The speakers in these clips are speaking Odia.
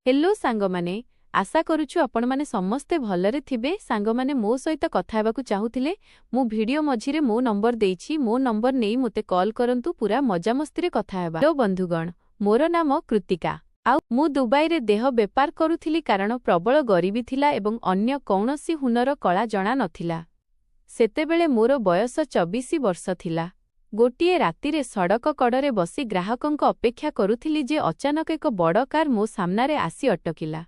हेलो सांगमाने आशा करूछु आपण माने समस्ते भलरे थिबे। सांगमाने मो सहित कथा हेबाकु चाहुथिले मु वीडियो मझिरे मो नंबर देइछि मो नंबर नेई मते कॉल करंतु पूरा मजामस्ती रे कथा हेबा। हेलो बंधुगण मोर नाम कृतिका आउ मु दुबई रे देह बेपार करूथिली कारण प्रबल गरीबी थिला एवं अन्य कौनसी हुनर कला जणा नथिला। सेतेबेले मोर बयस 24 वर्ष थिला। गोटिए रातिरे सड़क कड़े बसी ग्राहकंक अपेक्षा करुथिली जे अचानक एक बड़ कार मो सामनारे आसी अटकिला।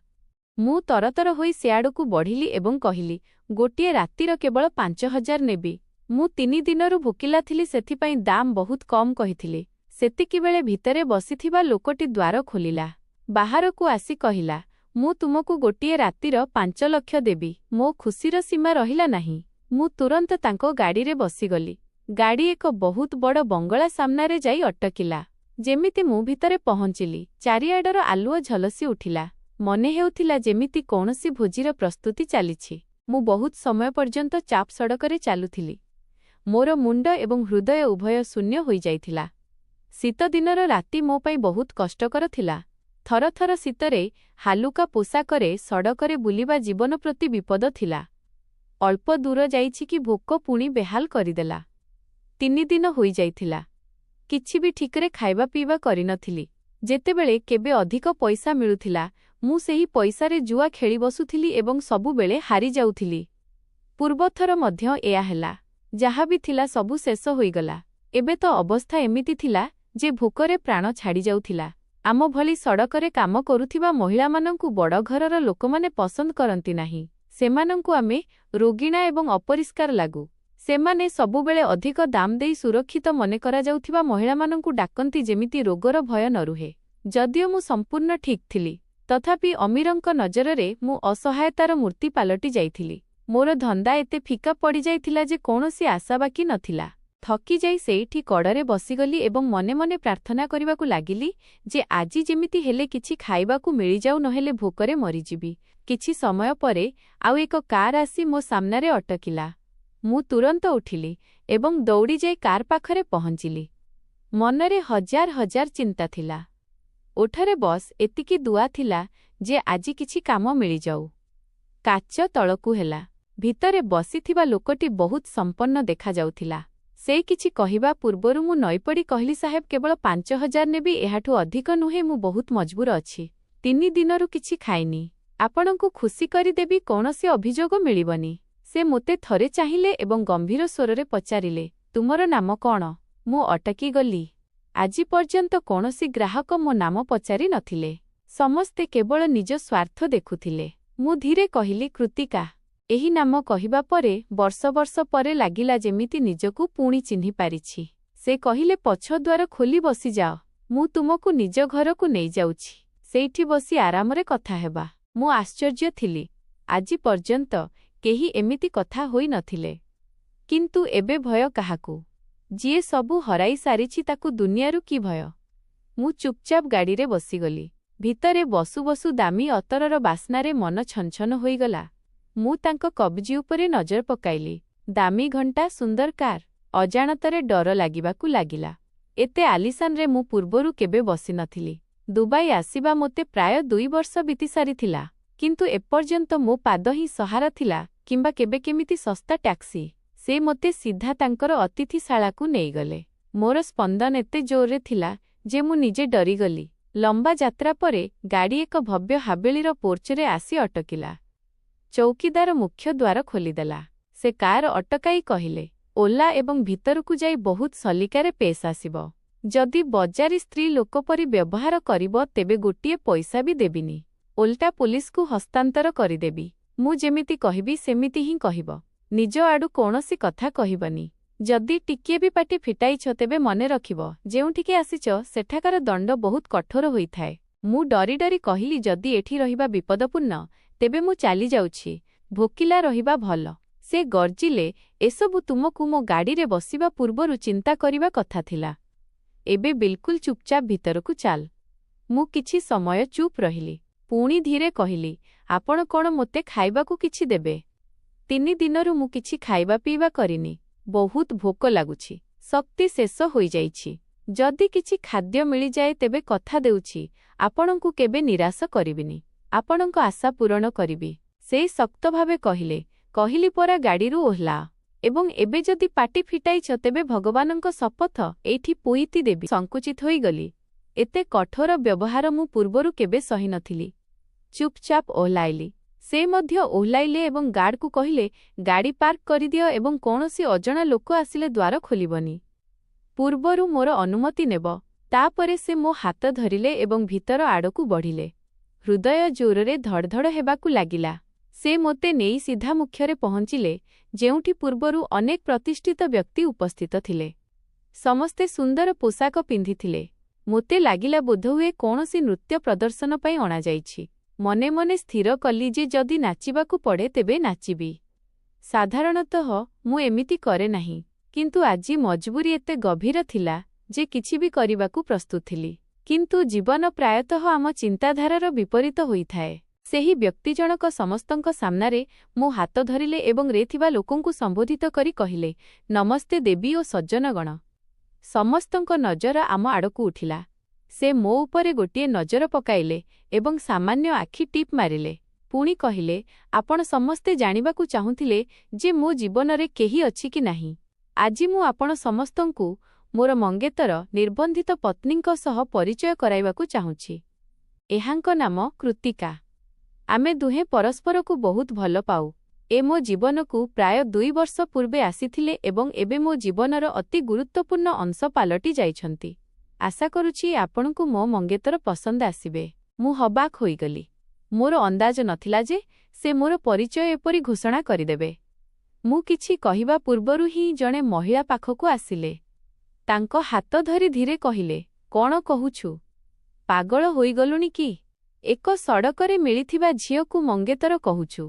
मु तरतर होई सियाडकु बढ़िली एवं कहिली गोटिए रातिर केवल 5000 नेबी। मु 3 दिनरु भोकिला थिली सेथिपाई दाम बहुत कम कहिथिली। सेतिकी बेले भितरे बसिथिबा लोकटी द्वार खोलिला। बाहरकु आसी कहिला मु तुमकु गोटिए रातिर 5 लाख देबी। मो खुशीर सीमा रहिला नाही। मु तुरंत तांको गाड़ी रे बसीगली। गाड़ी एक बहुत बड़ बंगला सामनारे जाई अटकिला। जेमिति मु भितरे पहुंचिली चारिआडर आलुओ झलसी उठिला। मने हेउथिला जेमिति कौनसी भोजीर प्रस्तुति चालिछि। मु बहुत समय पर्यंत चाप सड़करे चालुथिली। मोर मुंड एवं हृदय उभय शून्य होई जाइथिला। शीत दिनर राति मो पई बहुत कष्टकर थिला। थर थर शीतरे हालुका पोशाकरे सड़करे बुलिबा जीवन प्रति विपद थिला। अल्प दूर जाइछि कि भोक पुणी बेहाल करिदेला। 3 दिन होई जाइथिला। किछि भी ठिकरे खाइबा पीबा करिनथिली। जेतेबेले केबे अधिक पैसा मिलुथिला मु सेही पैसारे जुआ खेली बसुथिली एवं सबु बेले हारी जाउथिली। पूर्वथर मध्य एया हेला। जहा भी थिला सबु शेष होईगला। एबे तो अवस्था एमिति थिला जे भोकरे प्राण छाड़ी जाउथिला। आम भली सड़करे काम करुथिबा महिलामानंकु बड़ घरर लोकमाने पसंद करंती नाही। सेमानंकु आमे रोगिणा एवं अपरिष्कार लागू। सेमाने सबुबेले अधिक दाम देई सुरक्षित मने करा जाउथिबा महिलामानंकु डाकंती जेमिति रोगर भय न रुहे। जदियो मु संपूर्ण ठीक थिली तथापि अमीरंक नजररे मु असहायतार मूर्ति पालटी जाइथिली। मोर धंदा एते फिका पड़ी जाइथिला जे कौनसी आशा बाकी नथिला। थकी जाई सेठी कड़रे बसीगली एवं मने मने प्रार्थना करिबाकु लागिली जे आजी जेमिति हेले किछि खाइबाकु मिली जाउ नहेले भोकरे मरिजिबी। किछि समय परे आउ एक कार आसी मो सामनारे अटकिला। मु तुरंत उठिली एवं दौड़ी जाई कार पाखरे पहुंचिली। मनरे हजार हजार चिंता थिला। ओठरे बस एतिकी दुआ थिला जे आजी किछि काम मिली जाऊ। काच तळकु हेला। भितरे बसिथिबा लोकटी बहुत संपन्न देखा जाउथिला। से किछि कहिबा पूर्वरु मु नईपड़ी कहली साहेब केवल 5000 नेबी एहाठु अधिक नुहे मु बहुत मजबूर अछि। 3 दिनरु किछि खाइनी। आपणंकु खुशी करि देबी कौनसी अभियोग मिलिबनी। से मोते थरे चाहिले एवं गंभीर स्वररे पचारिले तुमर नाम कौन। मु अटकी गली। आजी पर्यंत कौनसी ग्राहक मो नाम पचारि नथिले। समस्ते केवल निज स्वार्थ देखुथिले। मु धीरे कहिली कृतिका। एही नाम कहिबा परे वर्ष वर्ष परे लागिला जेमिति निजकु पुणी चिन्हि पारिछि। से कहिले पछ द्वार खोली बसी जाओ। मु तुमकु निज घरकु नेई जाउछि। सेठी बसी आरामरे कथा हेबा। मु आश्चर्य थिली। आजी पर्यंत केही एमिति कथा होई नथिले। किंतु एबे भय काहाकू। जिए सबु हराई सारिछि ताकु दुनियारू की भय। मु चुपचाप गाड़ी रे बसीगली। भितरे बसु बसु दामी अतरर बास्नारे मन छनछन होईगला। मु तांको कब्जी उपरे नजर पकाइली। दामी घंटा सुंदर कार। अजाणतरे डर लागिबाकू लागिला। एते आलिशान रे मु पूर्वरु केबे बसी नथिली। दुबई आसीबा मोते प्राय 2 वर्ष बीती सारिथिला। किंतु एपर्यंत मो पाद ही सहारा थिला किंबा केबे केमिति सस्ता टैक्सी। से मोते सीधा तांकर अतिथिशालाकू नेईगले। मोर स्पंदन एते जोरे थिला जे मु निजे डरीगली। लंबा यात्रा परे गाड़ी एक भव्य हावेलीर पोर्चरे आसी अटकिला। चौकीदार मुख्य द्वार खोलीदेला। से कार अटकाई कहिले ओला एवं भितरकू जाई बहुत सलिकारे पेश आसिब। जदि बजारी स्त्री लोक परी व्यवहार करिब तेबे गोटिए पैसा भी देबिनी। ओल्टा पुलिस को हस्तांतर करिदेबी। मु जेमिति कहिबी सेमिति ही कहिब। निज आडू कौनसी कथा कहिबनी। जदि टिकिए भी पाटी फिटाइछ तेबे मने रखिब जेउठिके आसिछ सेठाकार दंड बहुत कठोर होइथाए। मु डरी डरी कहिली जदि एठी रहिबा विपदपूर्ण तेबे मु चाली जाउछि। भोकिला रहिबा भल। से गर्जिले एसबु तुमकु मो गाड़ी रे बसिबा पूर्वरु चिंता करिबा कथा थिला। एबे बिल्कुल चुपचाप भितरकु चाल। मु किछि समय चुप रहिली। पुणी धीरे कहिली आपण कोण मोते खाइबाकू किछि देबे। 3 दिनरु मु किछि खाइबा पीबा करिनी। बहुत भोक लागुछि। शक्ति शेष होई जाइछि। जदि किछि खाद्य मिली जाए तेबे कथा देउछि ଆପଣଙ୍କୁ କେବେ ନିରାଶ କରିବିନି। ଆପଣଙ୍କ ଆଶା ପୂରଣ କରିବି। ସେ ଶକ୍ତ ଭାବେ କହିଲେ, କହିଲି ପରା ଗାଡ଼ିରୁ ଓହ୍ଲାଅ। ଏବଂ ଏବେ ଯଦି ପାଟି ଫିଟାଇଛ ତେବେ ଭଗବାନଙ୍କ ଶପଥ ଏଇଠି ପୋଇତି ଦେବି। ସଙ୍କୁଚିତ ହୋଇଗଲି। ଏତେ କଠୋର ବ୍ୟବହାର ମୁଁ ପୂର୍ବରୁ କେବେ ସହିନଥିଲି। ଚୁପଚାପ ଓହ୍ଲାଇଲି। ସେ ମଧ୍ୟ ଓହ୍ଲାଇଲେ ଏବଂ ଗାର୍ଡକୁ କହିଲେ, ଗାଡ଼ି ପାର୍କ କରିଦିଅ ଏବଂ କୌଣସି ଅଜଣା ଲୋକ ଆସିଲେ ଦ୍ୱାର ଖୋଲିବନି। ପୂର୍ବରୁ ମୋର ଅନୁମତି ନେବ। ତାପରେ ସେ ମୋ ହାତ ଧରିଲେ ଏବଂ ଭିତର ଆଡ଼କୁ ବଢ଼ିଲେ। ହୃଦୟ ଜୋରରେ ଧଡ଼ଧଡ଼ ହେବାକୁ ଲାଗିଲା। ସେ ମୋତେ ନେଇ ସିଧା ମୁଖ୍ୟରେ ପହଞ୍ଚିଲେ, ଯେଉଁଠି ପୂର୍ବରୁ ଅନେକ ପ୍ରତିଷ୍ଠିତ ବ୍ୟକ୍ତି ଉପସ୍ଥିତ ଥିଲେ। ସମସ୍ତେ ସୁନ୍ଦର ପୋଷାକ ପିନ୍ଧିଥିଲେ। ମୋତେ ଲାଗିଲା ବୋଧହୁଏ କୌଣସି ନୃତ୍ୟ ପ୍ରଦର୍ଶନ ପାଇଁ ଅଣାଯାଇଛି। ମନେ ମନେ ସ୍ଥିର କଲି ଯେ ଯଦି ନାଚିବାକୁ ପଡ଼େ ତେବେ ନାଚିବି। ସାଧାରଣତଃ ମୁଁ ଏମିତି କରେ ନାହିଁ, କିନ୍ତୁ ଆଜି ମଜବୁରି ଏତେ ଗଭୀର ଥିଲା ଯେ କିଛି ବି କରିବାକୁ ପ୍ରସ୍ତୁତ ଥିଲି। କିନ୍ତୁ ଜୀବନ ପ୍ରାୟତଃ ଆମ ଚିନ୍ତାଧାରାର ବିପରୀତ ହୋଇଥାଏ। ସେହି ବ୍ୟକ୍ତି ଜଣକ ସମସ୍ତଙ୍କ ସାମ୍ନାରେ ମୋ ହାତ ଧରିଲେ ଏବଂ ରେ ଥିବା ଲୋକଙ୍କୁ ସମ୍ବୋଧିତ କରି କହିଲେ, ନମସ୍ତେ ଦେବୀ ଓ ସଜ୍ଜନଗଣ। ସମସ୍ତଙ୍କ ନଜର ଆମ ଆଡ଼କୁ ଉଠିଲା। ସେ ମୋ ଉପରେ ଗୋଟିଏ ନଜର ପକାଇଲେ ଏବଂ ସାମାନ୍ୟ ଆଖି ଟିପ୍ ମାରିଲେ। ପୁଣି କହିଲେ, ଆପଣ ସମସ୍ତେ ଜାଣିବାକୁ ଚାହୁଁଥିଲେ ଯେ ମୋ ଜୀବନରେ କେହି ଅଛି କି ନାହିଁ। ଆଜି ମୁଁ ଆପଣ ସମସ୍ତଙ୍କୁ ମୋର ମଙ୍ଗେତର ନିର୍ବନ୍ଧିତ ପତ୍ନୀଙ୍କ ସହ ପରିଚୟ କରାଇବାକୁ ଚାହୁଁଛି। ଏହାଙ୍କ ନାମ କୃତିକା। ଆମେ ଦୁହେଁ ପରସ୍ପରକୁ ବହୁତ ଭଲ ପାଉ। ଏ ମୋ ଜୀବନକୁ ପ୍ରାୟ 2 ବର୍ଷ ପୂର୍ବେ ଆସିଥିଲେ ଏବଂ ଏବେ ମୋ ଜୀବନର ଅତି ଗୁରୁତ୍ୱପୂର୍ଣ୍ଣ ଅଂଶ ପାଲଟି ଯାଇଛନ୍ତି। ଆଶା କରୁଛି ଆପଣଙ୍କୁ ମୋ ମଙ୍ଗେତର ପସନ୍ଦ ଆସିବେ। ମୁଁ ହବାକ୍ ହୋଇଗଲି। ମୋର ଅନ୍ଦାଜ ନଥିଲା ଯେ ସେ ମୋର ପରିଚୟ ଏପରି ଘୋଷଣା କରିଦେବେ। ମୁଁ କିଛି କହିବା ପୂର୍ବରୁ ହିଁ ଜଣେ ମହିଳା ପାଖକୁ ଆସିଲେ। ତାଙ୍କ ହାତ ଧରି ଧୀରେ କହିଲେ, କ'ଣ କହୁଛୁ? ପାଗଳ ହୋଇଗଲୁଣି କି? ଏକ ସଡ଼କରେ ମିଳିଥିବା ଝିଅକୁ ମଙ୍ଗେତର କହୁଛୁ?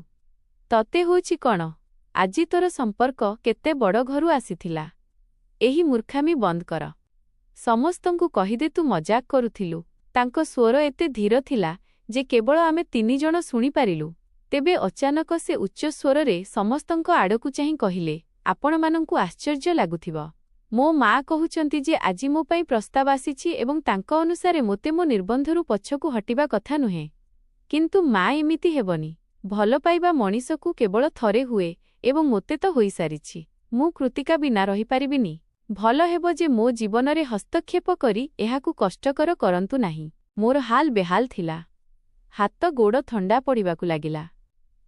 ତତେ ହେଉଛି କ'ଣ? ଆଜି ତୋର ସମ୍ପର୍କ କେତେ ବଡ଼ ଘରୁ ଆସିଥିଲା। ଏହି ମୂର୍ଖାମି ବନ୍ଦ କର। ସମସ୍ତଙ୍କୁ କହିଦେ ତୁ ମଜାକ କରୁଥିଲୁ। ତାଙ୍କ ସ୍ୱର ଏତେ ଧୀର ଥିଲା ଯେ କେବଳ ଆମେ 3 ଜଣ ଶୁଣିପାରିଲୁ। ତେବେ ଅଚାନକ ସେ ଉଚ୍ଚ ସ୍ୱରରେ ସମସ୍ତଙ୍କ ଆଡ଼କୁ ଚାହିଁ କହିଲେ, ଆପଣମାନଙ୍କୁ ଆଶ୍ଚର୍ଯ୍ୟ ଲାଗୁଥିବ। ମୋ ମା କହୁଛନ୍ତି ଯେ ଆଜି ମୋ ପାଇଁ ପ୍ରସ୍ତାବ ଆସିଛି ଏବଂ ତାଙ୍କ ଅନୁସାରେ ମୋତେ ମୋ ନିର୍ବନ୍ଧରୁ ପଛକୁ ହଟିବା କଥା ନୁହେଁ। କିନ୍ତୁ ମା ଏମିତି ହେବନି। ଭଲ ପାଇବା ମଣିଷକୁ କେବଳ ଥରେ ହୁଏ ଏବଂ ମୋତେ ତ ହୋଇସାରିଛି। ମୁଁ କୃତିକା ବିନା ରହିପାରିବିନି। ଭଲ ହେବ ଯେ ମୋ ଜୀବନରେ ହସ୍ତକ୍ଷେପ କରି ଏହାକୁ କଷ୍ଟକର କରନ୍ତୁ ନାହିଁ। ମୋର ହାଲ ବେହାଲ ଥିଲା। ହାତ ଗୋଡ଼ ଥଣ୍ଡା ପଡ଼ିବାକୁ ଲାଗିଲା।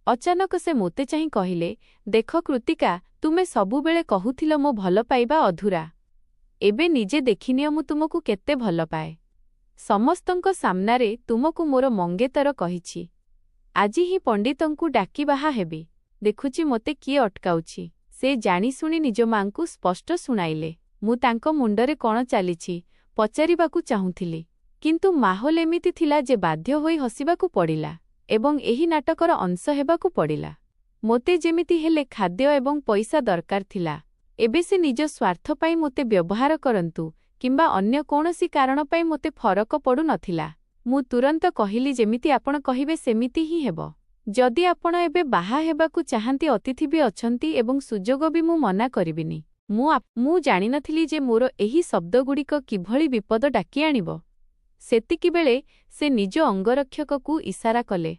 ଅଚାନକ ସେ ମୋତେ ଚାହିଁ କହିଲେ, ଦେଖ କୃତିକା, ତୁମେ ସବୁବେଳେ କହୁଥିଲ ମୋ ଭଲ ପାଇବା ଅଧୁରା। ଏବେ ନିଜେ ଦେଖିନିଅ ମୁଁ ତୁମକୁ କେତେ ଭଲ ପାଏ। ସମସ୍ତଙ୍କ ସାମ୍ନାରେ ତୁମକୁ ମୋର ମଙ୍ଗେତର କହିଛି। ଆଜି ହିଁ ପଣ୍ଡିତଙ୍କୁ ଡାକି ବାହା ହେବି। ଦେଖୁଛି ମୋତେ କିଏ ଅଟକାଉଛି। ସେ ଜାଣିଶୁଣି ନିଜ ମାଙ୍କୁ ସ୍ପଷ୍ଟ ଶୁଣାଇଲେ। ମୁଁ ତାଙ୍କ ମୁଣ୍ଡରେ କ'ଣ ଚାଲିଛି ପଚାରିବାକୁ ଚାହୁଁଥିଲି, କିନ୍ତୁ ମାହୋଲ ଏମିତି ଥିଲା ଯେ ବାଧ୍ୟ ହୋଇ ହସିବାକୁ ପଡ଼ିଲା ଏବଂ ଏହି ନାଟକର ଅଂଶ ହେବାକୁ ପଡ଼ିଲା। ମୋତେ ଯେମିତି ହେଲେ ଖାଦ୍ୟ ଏବଂ ପଇସା ଦରକାର ଥିଲା। ଏବେ ସେ ନିଜ ସ୍ୱାର୍ଥ ପାଇଁ ମୋତେ ବ୍ୟବହାର କରନ୍ତୁ କିମ୍ବା ଅନ୍ୟ କୌଣସି କାରଣ ପାଇଁ ମୋତେ ଫରକ ପଡ଼ୁନଥିଲା। ମୁଁ ତୁରନ୍ତ କହିଲି, ଯେମିତି ଆପଣ କହିବେ ସେମିତି ହିଁ ହେବ। ଯଦି ଆପଣ ଏବେ ବାହା ହେବାକୁ ଚାହାନ୍ତି ଅତିଥି ବି ଅଛନ୍ତି ଏବଂ ସୁଯୋଗ ବି ମୁଁ ମନା କରିବିନି। ମୁଁ ଜାଣିନଥିଲି ଯେ ମୋର ଏହି ଶବ୍ଦଗୁଡ଼ିକ କିଭଳି ବିପଦ ଡାକି ଆଣିବ। ସେତିକିବେଳେ ସେ ନିଜ ଅଙ୍ଗରକ୍ଷକକୁ ଇସାରା କଲେ।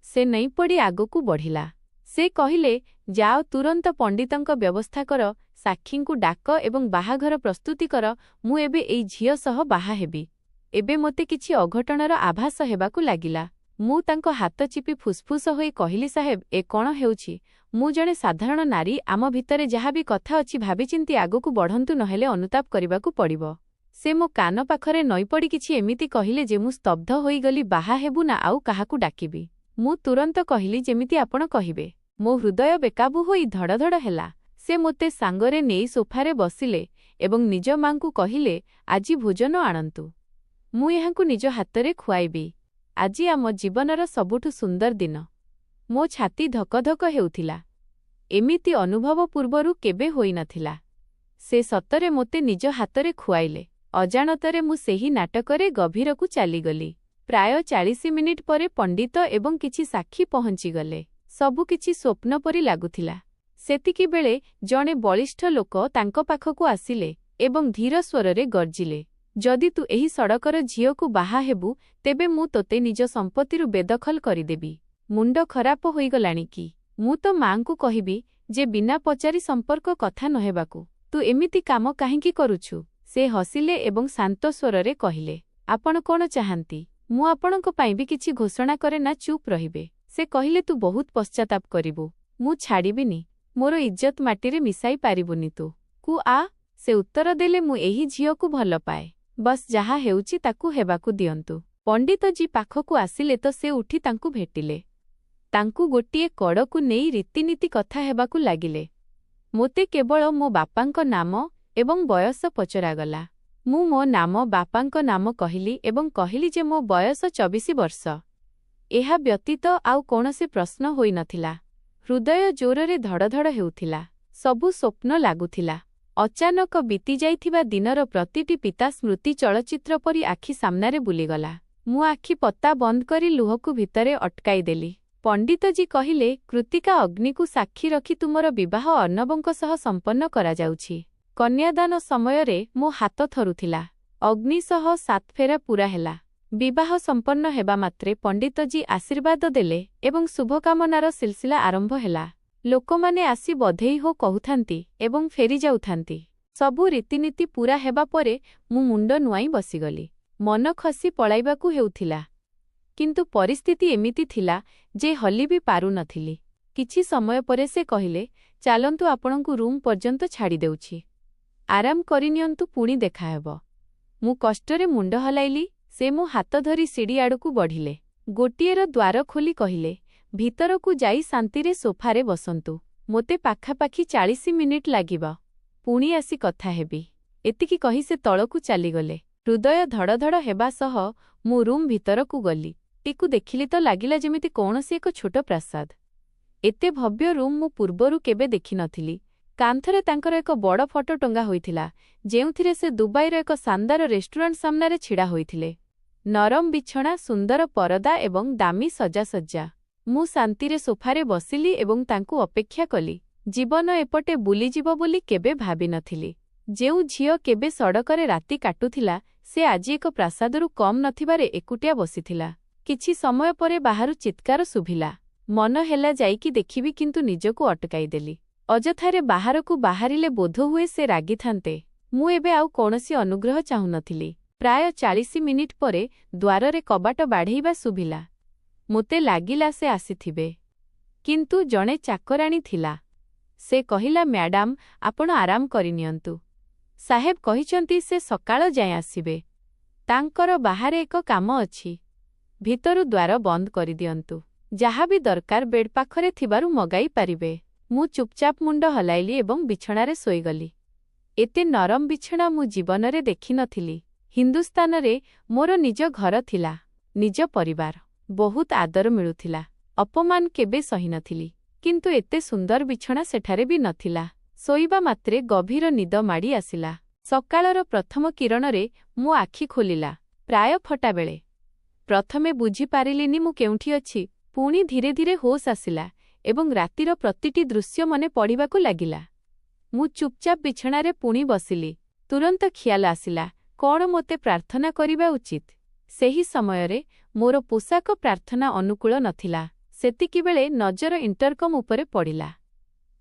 ସେ ନଇଁପଡ଼ି ଆଗକୁ ବଢ଼ିଲା। ସେ କହିଲେ, ଯାଅ ତୁରନ୍ତ ପଣ୍ଡିତଙ୍କ ବ୍ୟବସ୍ଥା କର, ସାକ୍ଷୀଙ୍କୁ ଡାକ ଏବଂ ବାହାଘର ପ୍ରସ୍ତୁତି କର। ମୁଁ ଏବେ ଏଇ ଝିଅ ସହ ବାହା ହେବି। ଏବେ ମୋତେ କିଛି ଅଘଟଣର ଆଭାସ ହେବାକୁ ଲାଗିଲା। ମୁଁ ତାଙ୍କ ହାତ ଚିପି ଫୁସ୍ଫୁସ୍ ହୋଇ କହିଲି, ସାହେବ, ଏ କ'ଣ ହେଉଛି? ମୁଁ ଜଣେ ସାଧାରଣ ନାରୀ। ଆମ ଭିତରେ ଯାହା ବି କଥା ଅଛି ଭାବିଚିନ୍ତି ଆଗକୁ ବଢ଼ନ୍ତୁ, ନହେଲେ ଅନୁତାପ କରିବାକୁ ପଡ଼ିବ। ସେ ମୋ କାନ ପାଖରେ ନଇଁପଡ଼ି କିଛି ଏମିତି କହିଲେ ଯେ ମୁଁ ସ୍ତବ୍ଧ ହୋଇଗଲି। ବାହା ହେବୁ ନା ଆଉ କାହାକୁ ଡାକିବି? ମୁଁ ତୁରନ୍ତ କହିଲି, ଯେମିତି ଆପଣ କହିବେ। ମୋ ହୃଦୟ ବେକାବୁ ହୋଇ ଧଡ଼ଧଡ଼ ହେଲା। ସେ ମୋତେ ସାଙ୍ଗରେ ନେଇ ସୋଫାରେ ବସିଲେ ଏବଂ ନିଜ ମାଙ୍କୁ କହିଲେ, ଆଜି ଭୋଜନ ଆଣନ୍ତୁ। ମୁଁ ଏହାଙ୍କୁ ନିଜ ହାତରେ ଖୁଆଇବି। ଆଜି ଆମ ଜୀବନର ସବୁଠୁ ସୁନ୍ଦର ଦିନ। ମୋ ଛାତି ଧକ ଧକ ହେଉଥିଲା। ଏମିତି ଅନୁଭବ ପୂର୍ବରୁ କେବେ ହୋଇନଥିଲା। ସେ ସତରେ ମୋତେ ନିଜ ହାତରେ ଖୁଆଇଲେ। ଅଜାଣତରେ ମୁଁ ସେହି ନାଟକରେ ଗଭୀରକୁ ଚାଲିଗଲି। ପ୍ରାୟ 40 ମିନିଟ୍ ପରେ ପଣ୍ଡିତ ଏବଂ କିଛି ସାକ୍ଷୀ ପହଞ୍ଚିଗଲେ। ସବୁକିଛି ସ୍ୱପ୍ନ ପରି ଲାଗୁଥିଲା। ସେତିକିବେଳେ ଜଣେ ବଳିଷ୍ଠ ଲୋକ ତାଙ୍କ ପାଖକୁ ଆସିଲେ ଏବଂ ଧୀର ସ୍ୱରରେ ଗର୍ଜିଲେ, ଯଦି ତୁ ଏହି ସଡ଼କର ଝିଅକୁ ବାହା ହେବୁ ତେବେ ମୁଁ ତୋତେ ନିଜ ସମ୍ପତ୍ତିରୁ ବେଦଖଲ କରିଦେବି। ମୁଣ୍ଡ ଖରାପ ହୋଇଗଲାଣି କି? ମୁଁ ତ ମା'ଙ୍କୁ କହିବି ଯେ ବିନା ପଚାରି ସମ୍ପର୍କ କଥା ନହେବାକୁ। ତୁ ଏମିତି କାମ କାହିଁକି କରୁଛୁ? ସେ ହସିଲେ ଏବଂ ଶାନ୍ତ ସ୍ୱରରେ କହିଲେ, ଆପଣ କ'ଣ ଚାହାନ୍ତି ମୁଁ ଆପଣଙ୍କ ପାଇଁ ବି କିଛି ଘୋଷଣା କରେ ନା ଚୁପ୍ ରହିବେ? ସେ କହିଲେ, ତୁ ବହୁତ ପଶ୍ଚାତାପ କରିବୁ। ମୁଁ ଛାଡ଼ିବିନି। ମୋର ଇଜ୍ଜତ ମାଟିରେ ମିଶାଇ ପାରିବୁନି ତୁ। କୁ ଆ ସେ ଉତ୍ତର ଦେଲେ, ମୁଁ ଏହି ଝିଅକୁ ଭଲ ପାଏ। ବସ୍ ଯାହା ହେଉଛି ତାକୁ ହେବାକୁ ଦିଅନ୍ତୁ। ପଣ୍ଡିତଜୀ ପାଖକୁ ଆସିଲେ ତ ସେ ଉଠି ତାଙ୍କୁ ଭେଟିଲେ। ତାଙ୍କୁ ଗୋଟିଏ କଡ଼କୁ ନେଇ ରୀତିନୀତି କଥା ହେବାକୁ ଲାଗିଲେ। ମୋତେ କେବଳ ମୋ ବାପାଙ୍କ ନାମ ଏବଂ ବୟସ ପଚରାଗଲା। ମୁଁ ମୋ ନାମ ବାପାଙ୍କ ନାମ କହିଲି ଏବଂ କହିଲି ଯେ ମୋ ବୟସ 24 ବର୍ଷ। ଏହା ବ୍ୟତୀତ ଆଉ କୌଣସି ପ୍ରଶ୍ନ ହୋଇନଥିଲା। ହୃଦୟ ଜୋରରେ ଧଡ଼ଧଡ଼ ହେଉଥିଲା। ସବୁ ସ୍ୱପ୍ନ ଲାଗୁଥିଲା। ଅଚାନକ ବିତିଯାଇଥିବା ଦିନର ପ୍ରତିଟି ପିତା ସ୍ମୃତି ଚଳଚ୍ଚିତ୍ର ପରି ଆଖି ସାମ୍ନାରେ ବୁଲିଗଲା। ମୁଁ ଆଖି ପତା ବନ୍ଦ କରି ଲୁହକୁ ଭିତରେ ଅଟକାଇଦେଲି। ପଣ୍ଡିତଜୀ କହିଲେ, କୃତିକା ଅଗ୍ନିକୁ ସାକ୍ଷୀ ରଖି ତୁମର ବିବାହ ଅର୍ଣ୍ଣବଙ୍କ ସହ ସମ୍ପନ୍ନ କରାଯାଉଛି। କନ୍ୟାଦାନ ସମୟରେ ମୋ ହାତ ଥରୁଥିଲା। ଅଗ୍ନି ସହ 7 ଫେରା ପୂରା ହେଲା। ବିବାହ ସମ୍ପନ୍ନ ହେବା ମାତ୍ରେ ପଣ୍ଡିତଜୀ ଆଶୀର୍ବାଦ ଦେଲେ ଏବଂ ଶୁଭକାମନାର ସିଲସିଲା ଆରମ୍ଭ ହେଲା। ଲୋକମାନେ ଆସି ବଧେଇ ହୋ କହୁଥାନ୍ତି ଏବଂ ଫେରିଯାଉଥାନ୍ତି। ସବୁ ରୀତିନୀତି ପୂରା ହେବା ପରେ ମୁଁ ମୁଣ୍ଡ ନୁଆଇଁ ବସିଗଲି। ମନ ଖସି ପଳାଇବାକୁ ହେଉଥିଲା। କିନ୍ତୁ ପରିସ୍ଥିତି ଏମିତି ଥିଲା ଯେ ହଲି ବି ପାରୁନଥିଲି। କିଛି ସମୟ ପରେ ସେ କହିଲେ, ଚାଲନ୍ତୁ ଆପଣଙ୍କୁ ରୁମ୍ ପର୍ଯ୍ୟନ୍ତ ଛାଡ଼ିଦେଉଛି। ଆରାମ କରିନିଅନ୍ତୁ, ପୁଣି ଦେଖାହେବ। ମୁଁ କଷ୍ଟରେ ମୁଣ୍ଡ ହଲାଇଲି। ସେ ମୋ ହାତ ଧରି ସିଡ଼ି ଆଡ଼କୁ ବଢ଼ିଲେ। ଗୋଟିଏର ଦ୍ୱାର ଖୋଲି କହିଲେ, ଭିତରକୁ ଯାଇ ଶାନ୍ତିରେ ସୋଫାରେ ବସନ୍ତୁ। ମୋତେ ପାଖାପାଖି 40 ମିନିଟ୍ ଲାଗିବ। ପୁଣି ଆସି କଥା ହେବି। ଏତିକି କହି ସେ ତଳକୁ ଚାଲିଗଲେ। ହୃଦୟ ଧଡ଼ଧଡ଼ ହେବା ସହ ମୁଁ ରୁମ୍ ଭିତରକୁ ଗଲି। ଟିକୁ ଦେଖିଲି ତ ଲାଗିଲା ଯେମିତି କୌଣସି ଏକ ଛୋଟ ପ୍ରାସାଦ। ଏତେ ଭବ୍ୟ ରୁମ୍ ମୁଁ ପୂର୍ବରୁ କେବେ ଦେଖିନଥିଲି। କାନ୍ଥରେ ତାଙ୍କର ଏକ ବଡ଼ ଫଟୋ ଟଙ୍ଗା ହୋଇଥିଲା, ଯେଉଁଥିରେ ସେ ଦୁବାଇର ଏକ ଶାନଦାର ରେଷ୍ଟୁରାଣ୍ଟ ସାମ୍ନାରେ ଛିଡ଼ା ହୋଇଥିଲେ। ନରମ ବିଛଣା, ସୁନ୍ଦର ପରଦା ଏବଂ ଦାମୀ ସଜାସଜ୍ଜା। ମୁଁ ଶାନ୍ତିରେ ସୋଫାରେ ବସିଲି ଏବଂ ତାଙ୍କୁ ଅପେକ୍ଷା କଲି। ଜୀବନ ଏପଟେ ବୁଲିଯିବ ବୋଲି କେବେ ଭାବିନଥିଲି। ଯେଉଁ ଝିଅ କେବେ ସଡ଼କରେ ରାତି କାଟୁଥିଲା, ସେ ଆଜି ଏକ ପ୍ରାସାଦରୁ କମ୍ ନଥିବାରେ ଏକୁଟିଆ ବସିଥିଲା। କିଛି ସମୟ ପରେ ବାହାରୁ ଚିତ୍କାର ଶୁଭିଲା। ମନ ହେଲା ଯାଇକି ଦେଖିବି, କିନ୍ତୁ ନିଜକୁ ଅଟକାଇଦେଲି। ଅଯଥାରେ ବାହାରକୁ ବାହାରିଲେ ବୋଧହୁଏ ସେ ରାଗିଥାନ୍ତେ। ମୁଁ ଏବେ ଆଉ କୌଣସି ଅନୁଗ୍ରହ ଚାହୁଁନଥିଲି। ପ୍ରାୟ 40 ମିନିଟ୍ ପରେ ଦ୍ୱାରରେ କବାଟ ବାଡ଼େଇବା ଶୁଭିଲା। ମୋତେ ଲାଗିଲା ସେ ଆସିଥିବେ। କିନ୍ତୁ ଜଣେ ଚାକରାଣୀ ଥିଲା। ସେ କହିଲା, ମ୍ୟାଡାମ, ଆପଣ ଆରାମ କରିନିଅନ୍ତୁ। ସାହେବ କହିଛନ୍ତି ସେ ସକାଳ ଯାଏଁ ଆସିବେ। ତାଙ୍କର ବାହାରେ ଏକ କାମ ଅଛି। ଭିତରୁ ଦ୍ୱାର ବନ୍ଦ କରିଦିଅନ୍ତୁ। ଯାହା ବି ଦରକାର ବେଡ୍ ପାଖରେ ଥିବାରୁ ମଗାଇ ପାରିବେ। ମୁଁ ଚୁପଚାପ ମୁଣ୍ଡ ହଲାଇଲି ଏବଂ ବିଛଣାରେ ଶୋଇଗଲି। ଏତେ ନରମ ବିଛଣା ମୁଁ ଜୀବନରେ ଦେଖିନଥିଲି। ହିନ୍ଦୁସ୍ତାନରେ ମୋର ନିଜ ଘର ଥିଲା, ନିଜ ପରିବାର। ବହୁତ ଆଦର ମିଳୁଥିଲା। ଅପମାନ କେବେ ସହିନଥିଲି। କିନ୍ତୁ ଏତେ ସୁନ୍ଦର ବିଛଣା ସେଠାରେ ବି ନଥିଲା। ଶୋଇବା ମାତ୍ରେ ଗଭୀର ନିଦ ମାଡ଼ି ଆସିଲା। ସକାଳର ପ୍ରଥମ କିରଣରେ ମୋ ଆଖି ଖୋଲିଲା। ପ୍ରାୟ ଫଟାବେଳେ। ପ୍ରଥମେ ବୁଝିପାରିଲିନି ମୁଁ କେଉଁଠି ଅଛି। ପୁଣି ଧୀରେ ଧୀରେ ହୋସ୍ ଆସିଲା ଏବଂ ରାତିର ପ୍ରତିଟି ଦୃଶ୍ୟ ମନେ ପଡ଼ିବାକୁ ଲାଗିଲା। ମୁଁ ଚୁପଚାପ ବିଛଣାରେ ପୁଣି ବସିଲି। ତୁରନ୍ତ ଖିଆଲ ଆସିଲା, କ'ଣ ମୋତେ ପ୍ରାର୍ଥନା କରିବା ଉଚିତ? ସେହି ସମୟରେ ମୋର ପୋଷାକ ପ୍ରାର୍ଥନା ଅନୁକୂଳ ନଥିଲା। ସେତିକିବେଳେ ନଜର ଇଣ୍ଟରକମ୍ ଉପରେ ପଡ଼ିଲା।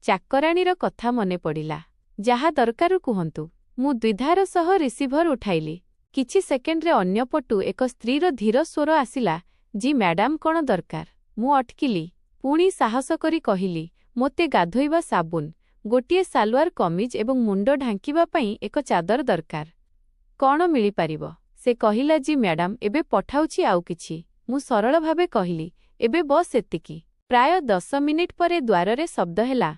ଚାକରାଣୀର କଥା ମନେ ପଡ଼ିଲା। ଯାହା ଦରକାର କୁହନ୍ତୁ। ମୁଁ ଦ୍ୱିଧାର ସହ ରିସିଭର ଉଠାଇଲି। କିଛି ସେକେଣ୍ଡରେ ଅନ୍ୟପଟୁ ଏକ ସ୍ତ୍ରୀର ଧୀର ସ୍ୱର ଆସିଲା, ଜି ମ୍ୟାଡାମ, କ'ଣ ଦରକାର? ମୁଁ ଅଟକିଲି। ପୁଣି ସାହସ କରି କହିଲି, ମୋତେ ଗାଧୋଇବା ସାବୁନ, ଗୋଟିଏ ସାଲୱାର କମିଜ ଏବଂ ମୁଣ୍ଡ ଢାଙ୍କିବା ପାଇଁ ଏକ ଚାଦର ଦରକାର। କ'ଣ ମିଳିପାରିବ? ସେ କହିଲା, ଜି ମ୍ୟାଡାମ, ଏବେ ପଠାଉଛି ଆଉ କିଛି। ମୁଁ ସରଳ ଭାବେ କହିଲି, ଏବେ ବସ୍ ଏତିକି। ପ୍ରାୟ 10 ମିନିଟ୍ ପରେ ଦ୍ୱାରରେ ଶବ୍ଦ ହେଲା।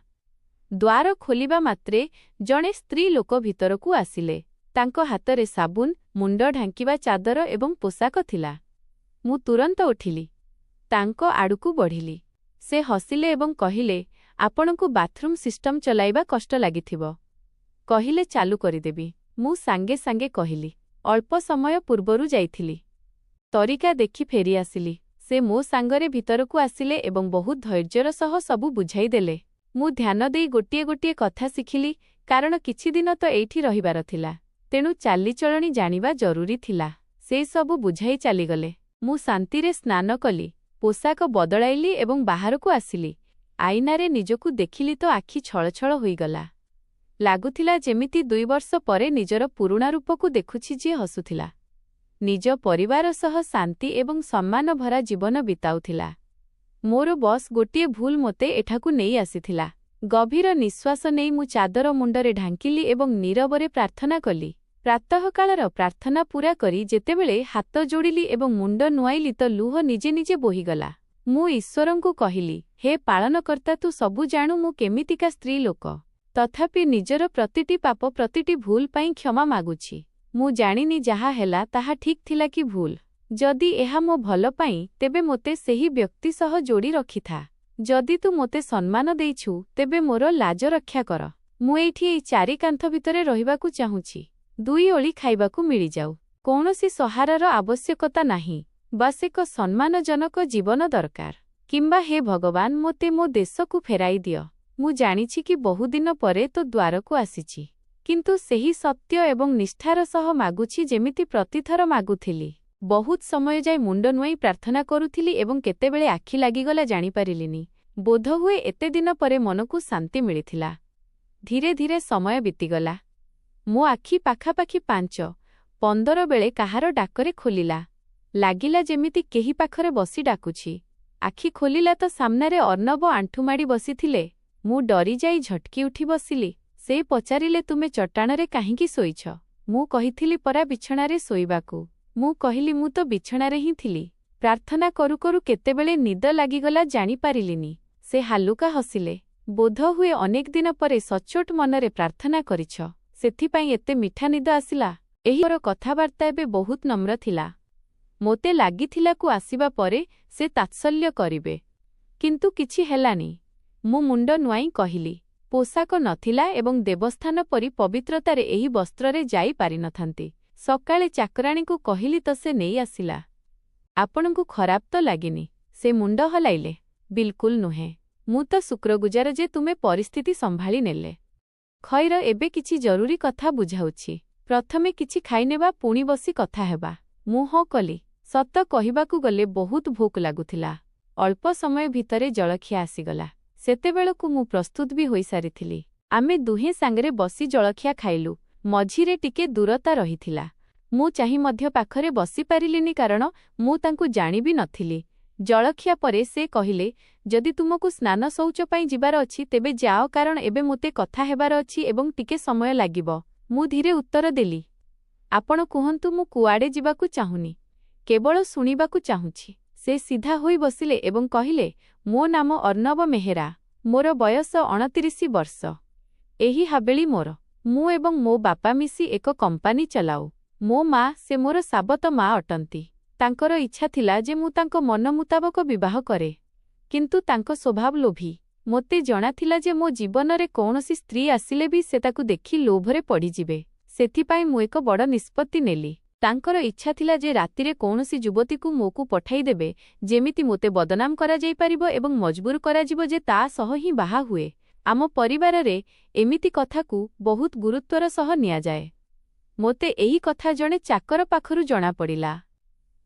ଦ୍ୱାର ଖୋଲିବା ମାତ୍ରେ ଜଣେ ସ୍ତ୍ରୀ ଲୋକ ଭିତରକୁ ଆସିଲେ। ତାଙ୍କ ହାତରେ ସାବୁନ, ମୁଣ୍ଡ ଢାଙ୍କିବା ଚାଦର ଏବଂ ପୋଷାକ ଥିଲା। ମୁଁ ତୁରନ୍ତ ଉଠିଲି। ତାଙ୍କ ଆଡ଼କୁ ବଢ଼ିଲି। ସେ ହସିଲେ ଏବଂ କହିଲେ, ଆପଣଙ୍କୁ ବାଥରୁମ୍ ସିଷ୍ଟମ ଚଲାଇବା କଷ୍ଟ ଲାଗିଥିବ। କହିଲେ, ଚାଲୁ କରିଦେବି। ମୁଁ ସାଙ୍ଗେ ସାଙ୍ଗେ କହିଲି, ଅଳ୍ପ ସମୟ ପୂର୍ବରୁ ଯାଇଥିଲି। ତରିକା ଦେଖି ଫେରିଆସିଲି। ସେ ମୋ ସାଙ୍ଗରେ ଭିତରକୁ ଆସିଲେ ଏବଂ ବହୁତ ଧୈର୍ଯ୍ୟର ସହ ସବୁ ବୁଝାଇଦେଲେ। ମୁଁ ଧ୍ୟାନ ଦେଇ ଗୋଟିଏ ଗୋଟିଏ କଥା ଶିଖିଲି, କାରଣ କିଛି ଦିନ ତ ଏଇଠି ରହିବାର ଥିଲା। ତେଣୁ ଚାଲିଚଳଣି ଜାଣିବା ଜରୁରୀ ଥିଲା। ସେ ସବୁ ବୁଝାଇ ଚାଲିଗଲେ। ମୁଁ ଶାନ୍ତିରେ ସ୍ନାନ କଲି, ପୋଷାକ ବଦଳାଇଲି ଏବଂ ବାହାରକୁ ଆସିଲି। ଆଇନାରେ ନିଜକୁ ଦେଖିଲି ତ ଆଖି ଛଳଛଳ ହୋଇଗଲା। ଲାଗୁଥିଲା ଯେମିତି 2 ବର୍ଷ ପରେ ନିଜର ପୁରୁଣା ରୂପକୁ ଦେଖୁଛି ଯିଏ ହସୁଥିଲା। ନିଜ ପରିବାର ସହ ଶାନ୍ତି ଏବଂ ସମ୍ମାନ ଭରା ଜୀବନ ବିତାଉଥିଲା। ମୋର ବସ୍ ଗୋଟିଏ ଭୁଲ ମୋତେ ଏଠାକୁ ନେଇ ଆସିଥିଲା। ଗଭୀର ନିଶ୍ୱାସ ନେଇ ମୁଁ ଚାଦର ମୁଣ୍ଡରେ ଢାଙ୍କିଲି ଏବଂ ନୀରବରେ ପ୍ରାର୍ଥନା କଲି। ପ୍ରାତଃକାଳର ପ୍ରାର୍ଥନା ପୂରା କରି ଯେତେବେଳେ ହାତ ଯୋଡ଼ିଲି ଏବଂ ମୁଣ୍ଡ ନୁଆଇଲି ତ ଲୁହ ନିଜେ ନିଜେ ବୋହିଗଲା। ମୁଁ ଈଶ୍ୱରଙ୍କୁ କହିଲି, ହେ ପାଳନକର୍ତ୍ତା, ତୁ ସବୁ ଜାଣୁ ମୁଁ କେମିତିକା ସ୍ତ୍ରୀ ଲୋକ। ତଥାପି ନିଜର ପ୍ରତିଟି ପାପ, ପ୍ରତିଟି ଭୁଲ ପାଇଁ କ୍ଷମା ମାଗୁଛି। ମୁଁ ଜାଣିନି ଯାହା ହେଲା ତାହା ଠିକ୍ ଥିଲା କି ଭୁଲ। ଯଦି ଏହା ମୋ ଭଲ ପାଇଁ, ତେବେ ମୋତେ ସେହି ବ୍ୟକ୍ତି ସହ ଯୋଡ଼ି ରଖିଥା। ଯଦି ତୁ ମୋତେ ସମ୍ମାନ ଦେଇଛୁ, ତେବେ ମୋର ଲାଜ ରକ୍ଷା କର। ମୁଁ ଏଇଠି ଏଇ 4 କାନ୍ଥ ଭିତରେ ରହିବାକୁ ଚାହୁଁଛି। 2 ଓଳି ଖାଇବାକୁ ମିଳିଯାଉ। କୌଣସି ସହାରାର ଆବଶ୍ୟକତା ନାହିଁ। ବାସ୍ ଏକ ସମ୍ମାନଜନକ ଜୀବନ ଦରକାର। କିମ୍ବା ହେ ଭଗବାନ, ମୋତେ ମୋ ଦେଶକୁ ଫେରାଇ ଦିଅ। ମୁଁ ଜାଣିଛି କି ବହୁଦିନ ପରେ ତୋ ଦ୍ୱାରକୁ ଆସିଛି। କିନ୍ତୁ ସେହି ସତ୍ୟ ଏବଂ ନିଷ୍ଠାର ସହ ମାଗୁଛି ଯେମିତି ପ୍ରତିଥର ମାଗୁଥିଲି। ବହୁତ ସମୟ ଯାଏ ମୁଣ୍ଡ ନୁଆଇ ପ୍ରାର୍ଥନା କରୁଥିଲି ଏବଂ କେତେବେଳେ ଆଖି ଲାଗିଗଲା ଜାଣିପାରିଲିନି। ବୋଧହୁଏ ଏତେ ଦିନ ପରେ ମନକୁ ଶାନ୍ତି ମିଳିଥିଲା। ଧୀରେ ଧୀରେ ସମୟ ବିତିଗଲା। ମୋ ଆଖି ପାଖାପାଖି 5:15 ବେଳେ କାହାର ଡାକରେ ଖୋଲିଲା। ଲାଗିଲା ଯେମିତି କେହି ପାଖରେ ବସି ଡାକୁଛି। ଆଖି ଖୋଲିଲା ତ ସାମ୍ନାରେ ଅର୍ଣ୍ଣବ ଆଣ୍ଠୁମାଡ଼ି ବସିଥିଲେ। ମୁଁ ଡରିଯାଇ ଝଟକି ଉଠି ବସିଲି। ସେ ପଚାରିଲେ, ତୁମେ ଚଟାଣରେ କାହିଁକି ଶୋଇଛ? ମୁଁ କହିଥିଲି ପରା ବିଛଣାରେ ଶୋଇବାକୁ। ମୁଁ କହିଲି, ମୁଁ ତ ବିଛଣାରେ ହିଁ ଥିଲି। ପ୍ରାର୍ଥନା କରୁ କରୁ କେତେବେଳେ ନିଦ ଲାଗିଗଲା ଜାଣିପାରିଲିନି। ସେ ହାଲୁକା ହସିଲେ। ବୋଧହୁଏ ଅନେକ ଦିନ ପରେ ସଚ୍ଚୋଟ ମନରେ ପ୍ରାର୍ଥନା କରିଛ, ସେଥିପାଇଁ ଏତେ ମିଠା ନିଦ ଆସିଲା। ଏହିର କଥାବାର୍ତ୍ତା ଏବେ ବହୁତ ନମ୍ର ଥିଲା। ମୋତେ ଲାଗିଥିଲା କୁ ଆସିବା ପରେ ସେ ତାତ୍ସଲ୍ୟ କରିବେ, କିନ୍ତୁ କିଛି ହେଲାନି। ମୁଁ ମୁଣ୍ଡ ନୁଆଇ କହିଲି, ପୋଷାକ ନଥିଲା ଏବଂ ଦେବସ୍ଥାନ ପରି ପବିତ୍ରତାରେ ଏହି ବସ୍ତ୍ରରେ ଯାଇ ପାରିନଥାନ୍ତି। ସକାଳେ ଚାକରାଣୀକୁ କହିଲି ତ ସେ ନେଇ ଆସିଲା। ଆପଣଙ୍କୁ ଖରାପ ତ ଲାଗିନି? ସେ ମୁଣ୍ଡ ହଲାଇଲେ। ବିଲକୁଲ ନୁହେଁ। ମୁଁ ତ ଶୁକ୍ରଗୁଜାର ଯେ ତୁମେ ପରିସ୍ଥିତି ସମ୍ଭାଳି ନେଲେ। ଖଇର, ଏବେ କିଛି ଜରୁରୀ କଥା ବୁଝାଉଛି। ପ୍ରଥମେ କିଛି ଖାଇନେବା, ପୁଣି ବସି କଥା ହେବା। ମୁଁ ହଁ କଲି। ସତ କହିବାକୁ ଗଲେ ବହୁତ ଭୋକ ଲାଗୁଥିଲା। ଅଳ୍ପ ସମୟ ଭିତରେ ଜଳଖିଆ ଆସିଗଲା। ସେତେବେଳକୁ ମୁଁ ପ୍ରସ୍ତୁତ ବି ହୋଇସାରିଥିଲି। ଆମେ ଦୁହେଁ ସାଙ୍ଗରେ ବସି ଜଳଖିଆ ଖାଇଲୁ। ମଝିରେ ଟିକେ ଦୂରତା ରହିଥିଲା। ମୁଁ ଚାହିଁ ମଧ୍ୟ ପାଖରେ ବସିପାରିଲିନି କାରଣ ମୁଁ ତାଙ୍କୁ ଜାଣିବି ନଥିଲି। ଜଳଖିଆ ପରେ ସେ କହିଲେ, ଯଦି ତୁମକୁ ସ୍ନାନ ଶୌଚ ପାଇଁ ଯିବାର ଅଛି ତେବେ ଯାଅ, କାରଣ ଏବେ ମୋତେ କଥା ହେବାର ଅଛି ଏବଂ ଟିକେ ସମୟ ଲାଗିବ। ମୁଁ ଧୀରେ ଉତ୍ତର ଦେଲି, ଆପଣ କୁହନ୍ତୁ, ମୁଁ କୁଆଡ଼େ ଯିବାକୁ ଚାହୁଁନି, କେବଳ ଶୁଣିବାକୁ ଚାହୁଁଛି। ସେ ସିଧା ହୋଇ ବସିଲେ ଏବଂ କହିଲେ, ମୋ ନାମ ଅର୍ଣ୍ଣବ ମେହେରା। ମୋର ବୟସ 29 ବର୍ଷ। ଏହି ହାବେଳି ମୋର। ମୁଁ ଏବଂ ମୋ ବାପା ମିଶି ଏକ କମ୍ପାନୀ ଚଲାଉ। ମୋ ମା, ସେ ମୋର ସାବତ ମା ଅଟନ୍ତି। ତାଙ୍କର ଇଚ୍ଛା ଥିଲା ଯେ ମୁଁ ତାଙ୍କ ମନ ମୁତାବକ ବିବାହ କରେ, କିନ୍ତୁ ତାଙ୍କ ସ୍ୱଭାବ ଲୋଭୀ। ମୋତେ ଜଣାଥିଲା ଯେ ମୋ ଜୀବନରେ କୌଣସି ସ୍ତ୍ରୀ ଆସିଲେ ବି ସେ ତାକୁ ଦେଖି ଲୋଭରେ ପଡ଼ିଯିବେ। ସେଥିପାଇଁ ମୁଁ ଏକ ବଡ଼ ନିଷ୍ପତ୍ତି ନେଲି। ତାଙ୍କର ଇଚ୍ଛା ଥିଲା ଯେ ରାତିରେ କୌଣସି ଯୁବତୀକୁ ମୋକୁ ପଠାଇଦେବେ, ଯେମିତି ମୋତେ ବଦନାମ କରାଯାଇପାରିବ ଏବଂ ମଜବୁର କରାଯିବ ଯେ ତା ସହ ହିଁ ବାହା ହୁଏ। ଆମ ପରିବାରରେ ଏମିତି କଥାକୁ ବହୁତ ଗୁରୁତ୍ୱର ସହ ନିଆଯାଏ। ମୋତେ ଏହି କଥା ଜଣେ ଚାକର ପାଖରୁ ଜଣାପଡ଼ିଲା।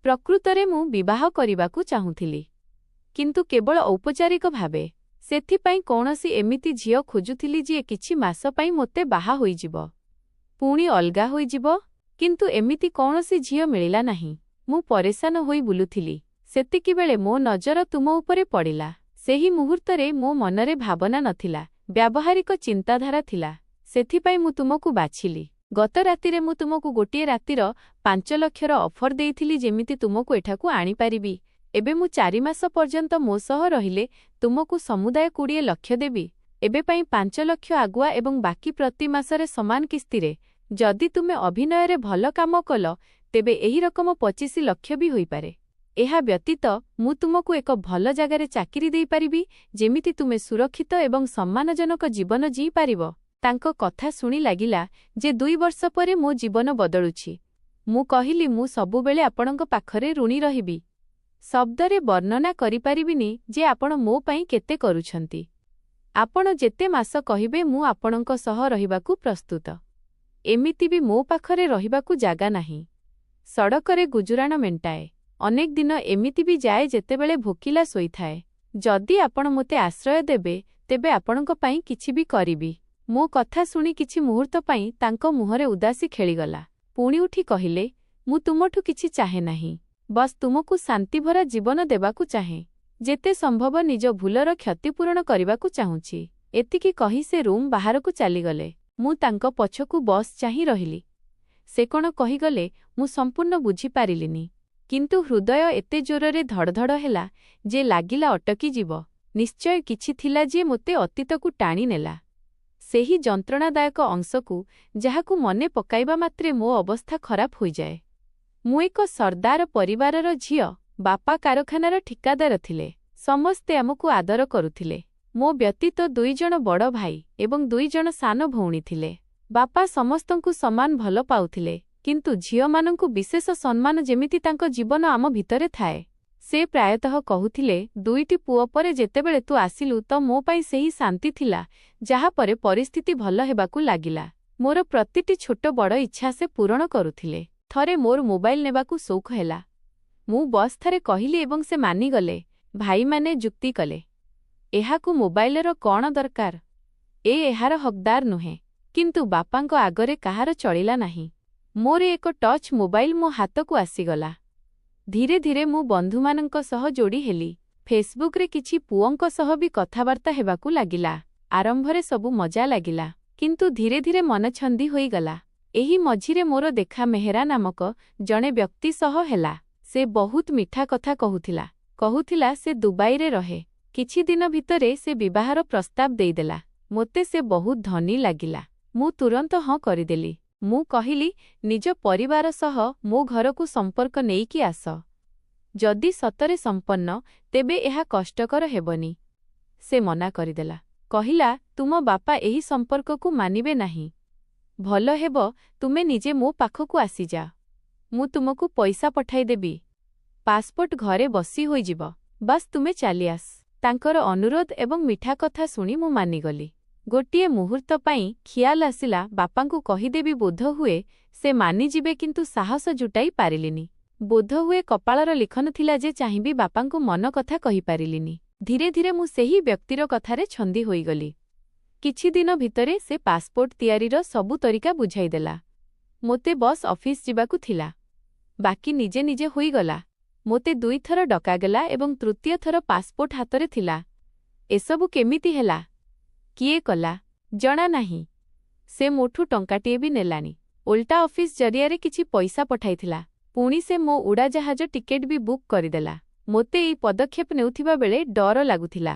ପ୍ରକୃତରେ ମୁଁ ବିବାହ କରିବାକୁ ଚାହୁଁଥିଲି, କିନ୍ତୁ କେବଳ ଔପଚାରିକ ଭାବେ। ସେଥିପାଇଁ କୌଣସି ଏମିତି ଝିଅ ଖୋଜୁଥିଲି ଯିଏ କିଛି ମାସ ପାଇଁ ମୋତେ ବାହା ହୋଇଯିବ, ପୁଣି ଅଲଗା ହୋଇଯିବ। କିନ୍ତୁ ଏମିତି କୌଣସି ଝିଅ ମିଳିଲା ନାହିଁ। ମୁଁ ପରେଶାନ ହୋଇ ବୁଲୁଥିଲି। ସେତିକିବେଳେ ମୋ ନଜର ତୁମ ଉପରେ ପଡ଼ିଲା। ସେହି ମୁହୂର୍ତ୍ତରେ ମୋ ମନରେ ଭାବନା ନଥିଲା, ବ୍ୟାବହାରିକ ଚିନ୍ତାଧାରା ଥିଲା। ସେଥିପାଇଁ ମୁଁ ତୁମକୁ ବାଛିଲି। ଗତ ରାତିରେ ମୁଁ ତୁମକୁ ଗୋଟିଏ ରାତିର 5 ଲକ୍ଷର ଅଫର ଦେଇଥିଲି ଯେମିତି ତୁମକୁ ଏଠାକୁ ଆଣିପାରିବି। ଏବେ ମୁଁ 4 ମାସ ପର୍ଯ୍ୟନ୍ତ ମୋ ସହ ରହିଲେ ତୁମକୁ ସମୁଦାୟ 20 ଲକ୍ଷ ଦେବି। ଏବେ ପାଇଁ 5 ଲକ୍ଷ ଆଗୁଆ ଏବଂ ବାକି ପ୍ରତି ମାସରେ ସମାନ କିସ୍ତିରେ। ଯଦି ତୁମେ ଅଭିନୟରେ ଭଲ କାମ କଲ, ତେବେ ଏହି ରକମ 25 ଲକ୍ଷ ବି ହୋଇପାରେ। ଏହା ବ୍ୟତୀତ ମୁଁ ତୁମକୁ ଏକ ଭଲ ଜାଗାରେ ଚାକିରି ଦେଇପାରିବି, ଯେମିତି ତୁମେ ସୁରକ୍ଷିତ ଏବଂ ସମ୍ମାନଜନକ ଜୀବନ ଜିଇପାରିବ। ତାଙ୍କ କଥା ଶୁଣି ଲାଗିଲା ଯେ 2 ବର୍ଷ ପରେ ମୋ ଜୀବନ ବଦଳୁଛି। ମୁଁ କହିଲି, ମୁଁ ସବୁବେଳେ ଆପଣଙ୍କ ପାଖରେ ଋଣୀ ରହିବି। ଶବ୍ଦରେ ବର୍ଣ୍ଣନା କରିପାରିବିନି ଯେ ଆପଣ ମୋ ପାଇଁ କେତେ କରୁଛନ୍ତି। ଆପଣ ଯେତେ ମାସ କହିବେ ମୁଁ ଆପଣଙ୍କ ସହ ରହିବାକୁ ପ୍ରସ୍ତୁତ। ଏମିତି ବି ମୋ ପାଖରେ ରହିବାକୁ ଜାଗା ନାହିଁ। ସଡ଼କରେ ଗୁଜୁରାଣ ମେଣ୍ଟାଏ। ଅନେକ ଦିନ ଏମିତି ବି ଯାଏ ଯେତେବେଳେ ଭୋକିଲା ଶୋଇଥାଏ। ଯଦି ଆପଣ ମୋତେ ଆଶ୍ରୟ ଦେବେ, ତେବେ ଆପଣଙ୍କ ପାଇଁ କିଛି ବି କରିବି। ମୋ କଥା ଶୁଣି କିଛି ମୁହୂର୍ତ୍ତ ପାଇଁ ତାଙ୍କ ମୁହଁରେ ଉଦାସୀ ଖେଳିଗଲା। ପୁଣି ଉଠି କହିଲେ, ମୁଁ ତୁମଠୁ କିଛି ଚାହେଁ ନାହିଁ। ବସ୍ ତୁମକୁ ଶାନ୍ତିଭରା ଜୀବନ ଦେବାକୁ ଚାହେଁ। ଯେତେ ସମ୍ଭବ ନିଜ ଭୁଲର କ୍ଷତିପୂରଣ କରିବାକୁ ଚାହୁଁଛି। ଏତିକି କହି ସେ ରୁମ୍ ବାହାରକୁ ଚାଲିଗଲେ। ମୁଁ ତାଙ୍କ ପଛକୁ ବସ୍ ଚାହିଁ ରହିଲି। ସେ କ'ଣ କହିଗଲେ ମୁଁ ସମ୍ପୂର୍ଣ୍ଣ ବୁଝିପାରିଲିନି। କିନ୍ତୁ ହୃଦୟ ଏତେ ଜୋରରେ ଧଡ଼ଧଡ଼ ହେଲା ଯେ ଲାଗିଲା ଅଟକିଯିବ। ନିଶ୍ଚୟ କିଛି ଥିଲା ଯେ ମୋତେ ଅତୀତକୁ ଟାଣି ନେଲା। ସେହି ଯନ୍ତ୍ରଣାଦାୟକ ଅଂଶକୁ, ଯାହାକୁ ମନେ ପକାଇବା ମାତ୍ରେ ମୋ ଅବସ୍ଥା ଖରାପ ହୋଇଯାଏ। ମୁଁ ଏକ ସର୍ଦ୍ଦାର ପରିବାରର ଝିଅ। ବାପା କାରଖାନାର ଠିକାଦାର ଥିଲେ। ସମସ୍ତେ ଆମକୁ ଆଦର କରୁଥିଲେ। ମୋ ବ୍ୟତୀତ 2 ଜଣ ବଡ଼ ଭାଇ ଏବଂ 2 ଜଣ ସାନ ଭଉଣୀ ଥିଲେ। ବାପା ସମସ୍ତଙ୍କୁ ସମାନ ଭଲ ପାଉଥିଲେ, କିନ୍ତୁ ଝିଅମାନଙ୍କୁ ବିଶେଷ ସମ୍ମାନ ଯେମିତି ତାଙ୍କ ଜୀବନ ଆମ ଭିତରେ ଥାଏ। ସେ ପ୍ରାୟତଃ କହୁଥିଲେ, 2ଟି ପୁଅ ପରେ ଯେତେବେଳେ ତୁ ଆସିଲୁ ତ ମୋ ପାଇଁ ସେହି ଶାନ୍ତି ଥିଲା, ଯାହା ପରେ ପରିସ୍ଥିତି ଭଲ ହେବାକୁ ଲାଗିଲା। ମୋର ପ୍ରତିଟି ଛୋଟ ବଡ଼ ଇଚ୍ଛା ସେ ପୂରଣ କରୁଥିଲେ। ଥରେ ମୋର ମୋବାଇଲ ନେବାକୁ ସୌଖ ହେଲା। ମୁଁ ବସ୍ ଠାରେ କହିଲି ଏବଂ ସେ ମାନିଗଲେ। ଭାଇମାନେ ଯୁକ୍ତି କଲେ, ଏହାକୁ ମୋବାଇଲର କ'ଣ ଦରକାର? ଏହାର ହକଦାର ନୁହେଁ। କିନ୍ତୁ ବାପାଙ୍କ ଆଗରେ କାହାର ଚଳିଲା ନାହିଁ। ମୋର ଏକ ଟଚ୍ ମୋବାଇଲ ମୋ ହାତକୁ ଆସିଗଲା। ଧୀରେ ଧୀରେ ମୁଁ ବନ୍ଧୁମାନଙ୍କ ସହ ଯୋଡ଼ି ହେଲି। ଫେସବୁକରେ କିଛି ପୁଅଙ୍କ ସହ ବି କଥାବାର୍ତ୍ତା ହେବାକୁ ଲାଗିଲା। ଆରମ୍ଭରେ ସବୁ ମଜା ଲାଗିଲା, କିନ୍ତୁ ଧୀରେ ଧୀରେ ମନଛନ୍ଦି ହୋଇଗଲା। ଏହି ମଝିରେ ମୋର ଦେଖା ମେହେରା ନାମକ ଜଣେ ବ୍ୟକ୍ତି ସହ ହେଲା। ସେ ବହୁତ ମିଠା କଥା କହୁଥିଲା ସେ ଦୁବାଇରେ ରହେ। କିଛି ଦିନ ଭିତରେ ସେ ବିବାହର ପ୍ରସ୍ତାବ ଦେଇଦେଲା। ମୋତେ ସେ ବହୁତ ଧନୀ ଲାଗିଲା। ମୁଁ ତୁରନ୍ତ ହଁ କରିଦେଲି। ମୁଁ କହିଲି, ନିଜ ପରିବାର ସହ ମୋ ଘରକୁ ସମ୍ପର୍କ ନେଇକି ଆସ। ଯଦି ସତରେ ସମ୍ପନ୍ନ, ତେବେ ଏହା କଷ୍ଟକର ହେବନି। ସେ ମନା କରିଦେଲା। କହିଲା, ତୁମ ବାପା ଏହି ସମ୍ପର୍କକୁ ମାନିବେ ନାହିଁ। ଭଲ ହେବ ତୁମେ ନିଜେ ମୋ ପାଖକୁ ଆସିଯାଅ। ମୁଁ ତୁମକୁ ପଇସା ପଠାଇଦେବି। ପାସପୋର୍ଟ ଘରେ ବସି ହୋଇଯିବ। ବାସ୍ ତୁମେ ଚାଲିଆସ। ତାଙ୍କର ଅନୁରୋଧ ଏବଂ ମିଠା କଥା ଶୁଣି ମୁଁ ମାନିଗଲି। ଗୋଟିଏ ମୁହୂର୍ତ୍ତ ପାଇଁ ଖିଆଲ ଆସିଲା ବାପାଙ୍କୁ କହିଦେବି, ବୋଧହୁଏ ସେ ମାନିଯିବେ, କିନ୍ତୁ ସାହସ ଜୁଟାଇ ପାରିଲିନି। ବୋଧହୁଏ କପାଳର ଲିଖନ ଥିଲା ଯେ ଚାହିଁବି ବାପାଙ୍କୁ ମନ କଥା କହିପାରିଲିନି। ଧୀରେ ଧୀରେ ମୁଁ ସେହି ବ୍ୟକ୍ତିର କଥାରେ ଛନ୍ଦି ହୋଇଗଲି। କିଛି ଦିନ ଭିତରେ ସେ ପାସପୋର୍ଟ ତିଆରିର ସବୁ ତରିକା ବୁଝାଇଦେଲା। ମୋତେ ବସ୍ ଅଫିସ ଯିବାକୁ ଥିଲା। ବାକି ନିଜେ ନିଜେ ହୋଇଗଲା। ମୋତେ 2 ଥର ଡକାଗଲା ଏବଂ ତୃତୀୟ ଥର ପାସପୋର୍ଟ ହାତରେ ଥିଲା। ଏସବୁ କେମିତି ହେଲା? କିଏ କଲା? ଜଣା ନାହିଁ। ସେ ମୋଠୁ ଟଙ୍କାଟିଏ ବି ନେଲାନି। ଓଲଟା ଅଫିସ ଜରିଆରେ କିଛି ପଇସା ପଠାଇଥିଲା। ପୁଣି ସେ ମୋ ଉଡ଼ାଜାହାଜ ଟିକେଟ ବି ବୁକ୍ କରିଦେଲା। ମୋତେ ଏହି ପଦକ୍ଷେପ ନେଉଥିବା ବେଳେ ଡର ଲାଗୁଥିଲା।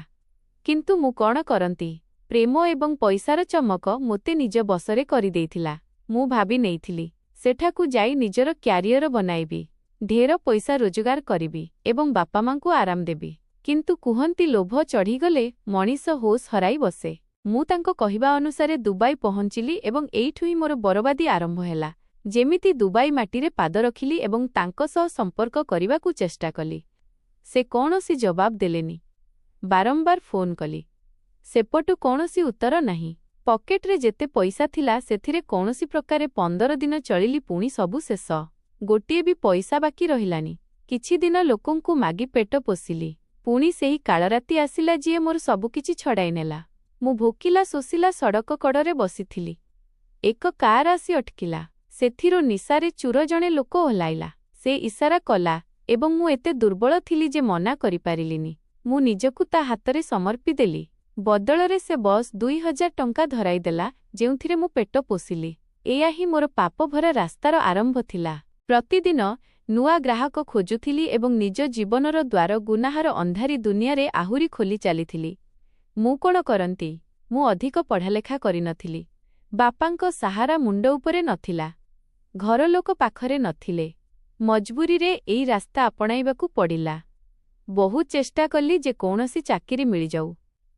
କିନ୍ତୁ ମୁଁ କ'ଣ କରନ୍ତି? ପ୍ରେମ ଏବଂ ପଇସାର ଚମକ ମୋତେ ନିଜ ବଶରେ କରିଦେଇଥିଲା। ମୁଁ ଭାବି ନେଇଥିଲି, ସେଠାକୁ ଯାଇ ନିଜର କ୍ୟାରିୟର ବନାଇବି, ଢେର ପଇସା ରୋଜଗାର କରିବି ଏବଂ ବାପାମାଙ୍କୁ ଆରାମ ଦେବି। କିନ୍ତୁ କୁହନ୍ତି, ଲୋଭ ଚଢ଼ିଗଲେ ମଣିଷ ହୋସ୍ ହରାଇ ବସେ। ମୁଁ ତାଙ୍କ କହିବା ଅନୁସାରେ ଦୁବାଇ ପହଞ୍ଚିଲି ଏବଂ ଏଇଠୁ ହିଁ ମୋର ବରବାଦୀ ଆରମ୍ଭ ହେଲା। ଯେମିତି ଦୁବାଇ ମାଟିରେ ପାଦ ରଖିଲି ଏବଂ ତାଙ୍କ ସହ ସମ୍ପର୍କ କରିବାକୁ ଚେଷ୍ଟା କଲି। ସେ କୌଣସି ଜବାବ ଦେଲେନି। ବାରମ୍ବାର ଫୋନ୍ କଲି। ସେପଟୁ କୌଣସି ଉତ୍ତର ନାହିଁ। ପକେଟରେ ଯେତେ ପଇସା ଥିଲା ସେଥିରେ କୌଣସି ପ୍ରକାରେ 15 ଦିନ ଚଳିଲି। ପୁଣି ସବୁ ଶେଷ। ଗୋଟିଏ ବି ପଇସା ବାକି ରହିଲାନି। କିଛି ଦିନ ଲୋକଙ୍କୁ ମାଗି ପେଟ ପୋଷିଲି। ପୁଣି ସେହି କାଳରାତି ଆସିଲା ଯିଏ ମୋର ସବୁକିଛି ଛଡ଼ାଇ ନେଲା। ମୁଁ ଭୋକିଲା ଶୋଷିଲା ସଡ଼କ କଡ଼ରେ ବସିଥିଲି। ଏକ କାର୍ ଆସି ଅଟକିଲା। ସେଥିରୁ ନିଶାରେ ଚୂର ଜଣେ ଲୋକ ଓହ୍ଲାଇଲା। ସେ ଇସାରା କଲା ଏବଂ ମୁଁ ଏତେ ଦୁର୍ବଳ ଥିଲି ଯେ ମନା କରିପାରିଲିନି। ମୁଁ ନିଜକୁ ତା ହାତରେ ସମର୍ପି ଦେଲି। ବଦଳରେ ସେ ବସ୍ 2000 ଟଙ୍କା ଧରାଇଦେଲା, ଯେଉଁଥିରେ ମୁଁ ପେଟ ପୋଷିଲି। ଏୟା ହିଁ ମୋର ପାପଭରା ରାସ୍ତାର ଆରମ୍ଭ ଥିଲା। ପ୍ରତିଦିନ ନୂଆ ଗ୍ରାହକ ଖୋଜୁଥିଲି ଏବଂ ନିଜ ଜୀବନର ଦ୍ୱାର ଗୁନାହାର ଅନ୍ଧାରୀ ଦୁନିଆରେ ଆହୁରି ଖୋଲି ଚାଲିଥିଲି। ମୁଁ କ'ଣ କରନ୍ତି? ମୁଁ ଅଧିକ ପଢ଼ାଲେଖା କରିନଥିଲି। ବାପାଙ୍କ ସାହାରା ମୁଣ୍ଡ ଉପରେ ନଥିଲା। ଘରଲୋକ ପାଖରେ ନଥିଲେ। ମଜବୁରିରେ ଏଇ ରାସ୍ତା ଆପଣାଇବାକୁ ପଡ଼ିଲା। ବହୁତ ଚେଷ୍ଟା କଲି ଯେ କୌଣସି ଚାକିରି ମିଳିଯାଉ।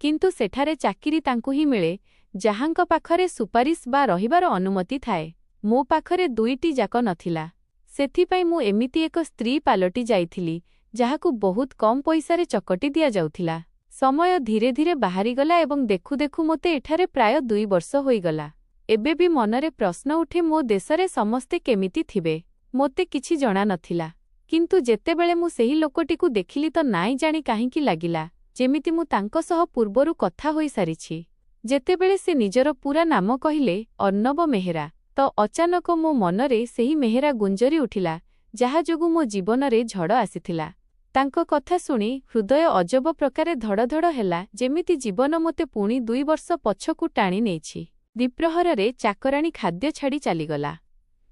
କିନ୍ତୁ ସେଠାରେ ଚାକିରି ତାଙ୍କୁ ହିଁ ମିଳେ ଯାହାଙ୍କ ପାଖରେ ସୁପାରିଶ ବା ରହିବାର ଅନୁମତି ଥାଏ। ମୋ ପାଖରେ 2ଟି ଯାକ ନଥିଲା। ସେଥିପାଇଁ ମୁଁ ଏମିତି ଏକ ସ୍ତ୍ରୀ ପାଲଟି ଯାଇଥିଲି ଯାହାକୁ ବହୁତ କମ୍ ପଇସାରେ ଚକଟି ଦିଆଯାଉଥିଲା। ସମୟ ଧୀରେ ଧୀରେ ବାହାରିଗଲା ଏବଂ ଦେଖୁ ଦେଖୁ ମୋତେ ଏଠାରେ ପ୍ରାୟ 2 ବର୍ଷ ହୋଇଗଲା। ଏବେ ବି ମନରେ ପ୍ରଶ୍ନ ଉଠେ ମୋ ଦେଶରେ ସମସ୍ତେ କେମିତି ଥିବେ। ମୋତେ କିଛି ଜଣା ନଥିଲା। କିନ୍ତୁ ଯେତେବେଳେ ମୁଁ ସେହି ଲୋକଟିକୁ ଦେଖିଲି ତ ନାଇଁ ଜାଣି କାହିଁକି ଲାଗିଲା ଯେମିତି ମୁଁ ତାଙ୍କ ସହ ପୂର୍ବରୁ କଥା ହୋଇସାରିଛି। ଯେତେବେଳେ ସେ ନିଜର ପୂରା ନାମ କହିଲେ ଅର୍ଣ୍ଣବ ମେହେରା, ତ ଅଚାନକ ମୋ ମନରେ ସେହି ମେହେରା ଗୁଞ୍ଜରି ଉଠିଲା, ଯାହା ଯୋଗୁଁ ମୋ ଜୀବନରେ ଝଡ଼ ଆସିଥିଲା। ତାଙ୍କ କଥା ଶୁଣି ହୃଦୟ ଅଜବ ପ୍ରକାରେ ଧଡ଼ଧଡ଼ ହେଲା, ଯେମିତି ଜୀବନ ମୋତେ ପୁଣି 2 ବର୍ଷ ପଛକୁ ଟାଣି ନେଇଛି। ଦ୍ୱିପ୍ରହରରେ ଚାକରାଣୀ ଖାଦ୍ୟ ଛାଡ଼ି ଚାଲିଗଲା।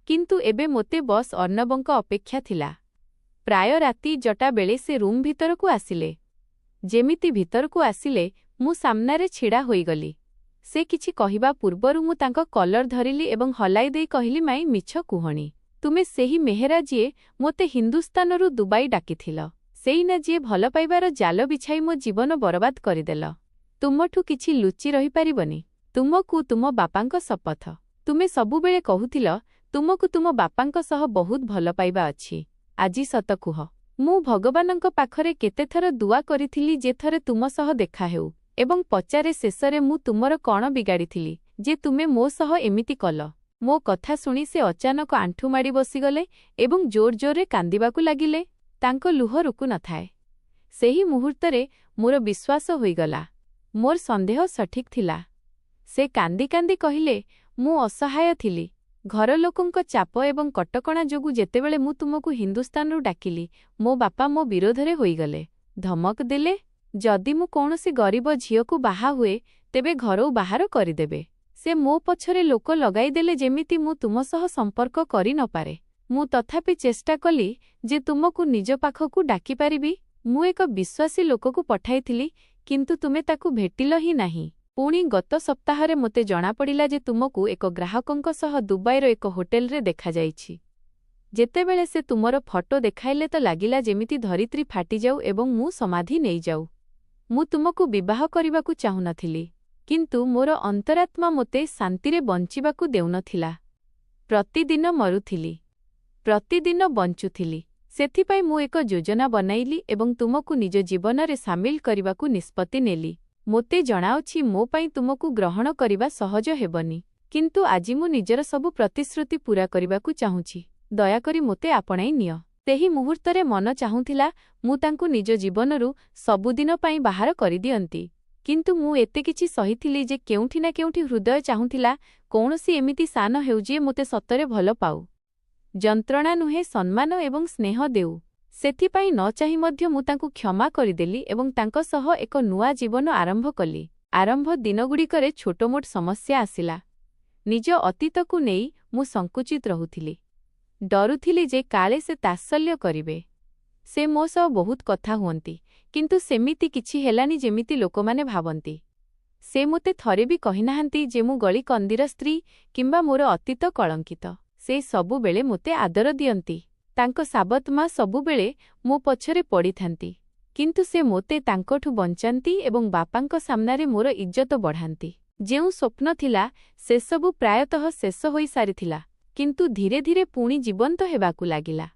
କିନ୍ତୁ ଏବେ ମୋତେ ବସ୍ ଅର୍ଣ୍ଣବଙ୍କ ଅପେକ୍ଷା ଥିଲା। ପ୍ରାୟ ରାତି 9ଟା ବେଳେ ସେ ରୁମ୍ ଭିତରକୁ ଆସିଲେ। ଯେମିତି ଭିତରକୁ ଆସିଲେ ମୁଁ ସାମ୍ନାରେ ଛିଡ଼ା ହୋଇଗଲି। ସେ କିଛି କହିବା ପୂର୍ବରୁ ମୁଁ ତାଙ୍କ କଲର ଧରିଲି ଏବଂ ହଲାଇ ଦେଇ କହିଲି, ମାଇଁ ମିଛ କୁହଣି। ତୁମେ ସେହି ମେହେରା ଯିଏ ମୋତେ ହିନ୍ଦୁସ୍ତାନରୁ ଦୁବାଇ ଡାକିଥିଲ, ସେଇନା ଯିଏ ଭଲ ପାଇବାର ଜାଲ ବିଛାଇ ମୋ ଜୀବନ ବରବାଦ କରିଦେଲ। ତୁମଠୁ କିଛି ଲୁଚି ରହିପାରିବନି। ତୁମକୁ ତୁମ ବାପାଙ୍କ ଶପଥ। ତୁମେ ସବୁବେଳେ କହୁଥିଲ ତୁମକୁ ତୁମ ବାପାଙ୍କ ସହ ବହୁତ ଭଲ ପାଇବା ଅଛି। ଆଜି ସତ କୁହ। ମୁଁ ଭଗବାନଙ୍କ ପାଖରେ କେତେଥର ଦୁଆ କରିଥିଲି ଯେ ଥରେ ତୁମ ସହ ଦେଖା ହେଉ ଏବଂ ପଚାରେ ଶେଷରେ ମୁଁ ତୁମର କ'ଣ ବିଗାଡ଼ିଥିଲି ଯେ ତୁମେ ମୋ ସହ ଏମିତି କଲ। ମୋ କଥା ଶୁଣି ସେ ଅଚାନକ ଆଣ୍ଠୁ ମାଡ଼ି ବସିଗଲେ ଏବଂ ଜୋର ଜୋରରେ କାନ୍ଦିବାକୁ ଲାଗିଲେ। ତାଙ୍କ ଲୁହ ରୁକୁ ନଥାଏ। ସେହି ମୁହୂର୍ତ୍ତରେ ମୋର ବିଶ୍ୱାସ ହୋଇଗଲା, ମୋର ସନ୍ଦେହ ସଠିକ୍ ଥିଲା। ସେ କାନ୍ଦି କାନ୍ଦି କହିଲେ, ମୁଁ ଅସହାୟ ଥିଲି। ଘରଲୋକଙ୍କ ଚାପ ଏବଂ କଟକଣା ଯୋଗୁଁ ଯେତେବେଳେ ମୁଁ ତୁମକୁ ହିନ୍ଦୁସ୍ତାନରୁ ଡାକିଲି, ମୋ ବାପା ମୋ ବିରୋଧରେ ହୋଇଗଲେ। ଧମକ ଦେଲେ, ଯଦି ମୁଁ କୌଣସି ଗରିବ ଝିଅକୁ ବାହା ହୁଏ ତେବେ ଘରୁ ବାହାର କରିଦେବେ। ସେ ମୋ ପଛରେ ଲୋକ ଲଗାଇଦେଲେ ଯେମିତି ମୁଁ ତୁମ ସହ ସମ୍ପର୍କ କରି ନପାରେ। ମୁଁ ତଥାପି ଚେଷ୍ଟା କଲି ଯେ ତୁମକୁ ନିଜ ପାଖକୁ ଡାକିପାରିବି। ମୁଁ ଏକ ବିଶ୍ୱାସୀ ଲୋକକୁ ପଠାଇଥିଲି, କିନ୍ତୁ ତୁମେ ତାକୁ ଭେଟିଲ ହିଁ ନାହିଁ। ପୁଣି ଗତ ସପ୍ତାହରେ ମୋତେ ଜଣାପଡ଼ିଲା ଯେ ତୁମକୁ ଏକ ଗ୍ରାହକଙ୍କ ସହ ଦୁବାଇର ଏକ ହୋଟେଲରେ ଦେଖାଯାଇଛି। ଯେତେବେଳେ ସେ ତୁମର ଫଟୋ ଦେଖାଇଲେ ତ ଲାଗିଲା ଯେମିତି ଧରିତ୍ରୀ ଫାଟିଯାଉ ଏବଂ ମୁଁ ସମାଧି ନେଇଯାଉ। ମୁଁ ତୁମକୁ ବିବାହ କରିବାକୁ ଚାହୁଁନଥିଲି, କିନ୍ତୁ ମୋର ଅନ୍ତରାତ୍ମା ମୋତେ ଶାନ୍ତିରେ ବଞ୍ଚିବାକୁ ଦେଉନଥିଲା। ପ୍ରତିଦିନ ମରୁଥିଲି, ପ୍ରତିଦିନ ବଞ୍ଚୁଥିଲି। ସେଥିପାଇଁ ମୁଁ ଏକ ଯୋଜନା ବନାଇଲି ଏବଂ ତୁମକୁ ନିଜ ଜୀବନରେ ସାମିଲ କରିବାକୁ ନିଷ୍ପତ୍ତି ନେଲି। ମୋତେ ଜଣାଅଛି ମୋ ପାଇଁ ତୁମକୁ ଗ୍ରହଣ କରିବା ସହଜ ହେବନି, କିନ୍ତୁ ଆଜି ମୁଁ ନିଜର ସବୁ ପ୍ରତିଶ୍ରୁତି ପୂରା କରିବାକୁ ଚାହୁଁଛି। ଦୟାକରି ମୋତେ ଆପଣାଇ ନିଅ। ସେହି ମୁହୂର୍ତ୍ତରେ ମନ ଚାହୁଁଥିଲା ମୁଁ ତାଙ୍କୁ ନିଜ ଜୀବନରୁ ସବୁଦିନ ପାଇଁ ବାହାର କରିଦିଅନ୍ତି। କିନ୍ତୁ ମୁଁ ଏତେ କିଛି ସହିଥିଲି ଯେ କେଉଁଠି ନା କେଉଁଠି ହୃଦୟ ଚାହୁଁଥିଲା କୌଣସି ଏମିତି ସାନ ହେଉ ଯିଏ ମୋତେ ସତରେ ଭଲ ପାଉ। ଯନ୍ତ୍ରଣା ନୁହେଁ, ସମ୍ମାନ ଏବଂ ସ୍ନେହ ଦେଉ। ସେଥିପାଇଁ ନ ଚାହିଁ ମଧ୍ୟ ମୁଁ ତାଙ୍କୁ କ୍ଷମା କରିଦେଲି ଏବଂ ତାଙ୍କ ସହ ଏକ ନୂଆ ଜୀବନ ଆରମ୍ଭ କଲି। ଆରମ୍ଭ ଦିନଗୁଡ଼ିକରେ ଛୋଟମୋଟ ସମସ୍ୟା ଆସିଲା। ନିଜ ଅତୀତକୁ ନେଇ ମୁଁ ସଙ୍କୁଚିତ ରହୁଥିଲି। ଡରୁଥିଲି ଯେ କାଳେ ସେ ତାତ୍ସଲ୍ୟ କରିବେ। ସେ ମୋ ସହ ବହୁତ କଥା ହୁଅନ୍ତି, କିନ୍ତୁ ସେମିତି କିଛି ହେଲାନି ଯେମିତି ଲୋକମାନେ ଭାବନ୍ତି। ସେ ମୋତେ ଥରେ ବି କହିନାହାନ୍ତି ଯେ ମୁଁ ଗଳି କନ୍ଦିର ସ୍ତ୍ରୀ କିମ୍ବା ମୋର ଅତୀତ କଳଙ୍କିତ। ସେ ସବୁବେଳେ ମୋତେ ଆଦର ଦିଅନ୍ତି। ତାଙ୍କ ସାବତ ମା ସବୁବେଳେ ମୋ ପଛରେ ପଡ଼ିଥାନ୍ତି, କିନ୍ତୁ ସେ ମୋତେ ତାଙ୍କଠୁ ବଞ୍ଚାନ୍ତି ଏବଂ ବାପାଙ୍କ ସାମ୍ନାରେ ମୋର ଇଜ୍ଜତ ବଢ଼ାନ୍ତି। ଯେଉଁ ସ୍ୱପ୍ନ ଥିଲା ସେସବୁ ପ୍ରାୟତଃ ଶେଷ ହୋଇସାରିଥିଲା, କିନ୍ତୁ ଧୀରେ ଧୀରେ ପୁଣି ଜୀବନ୍ତ ହେବାକୁ ଲାଗିଲା।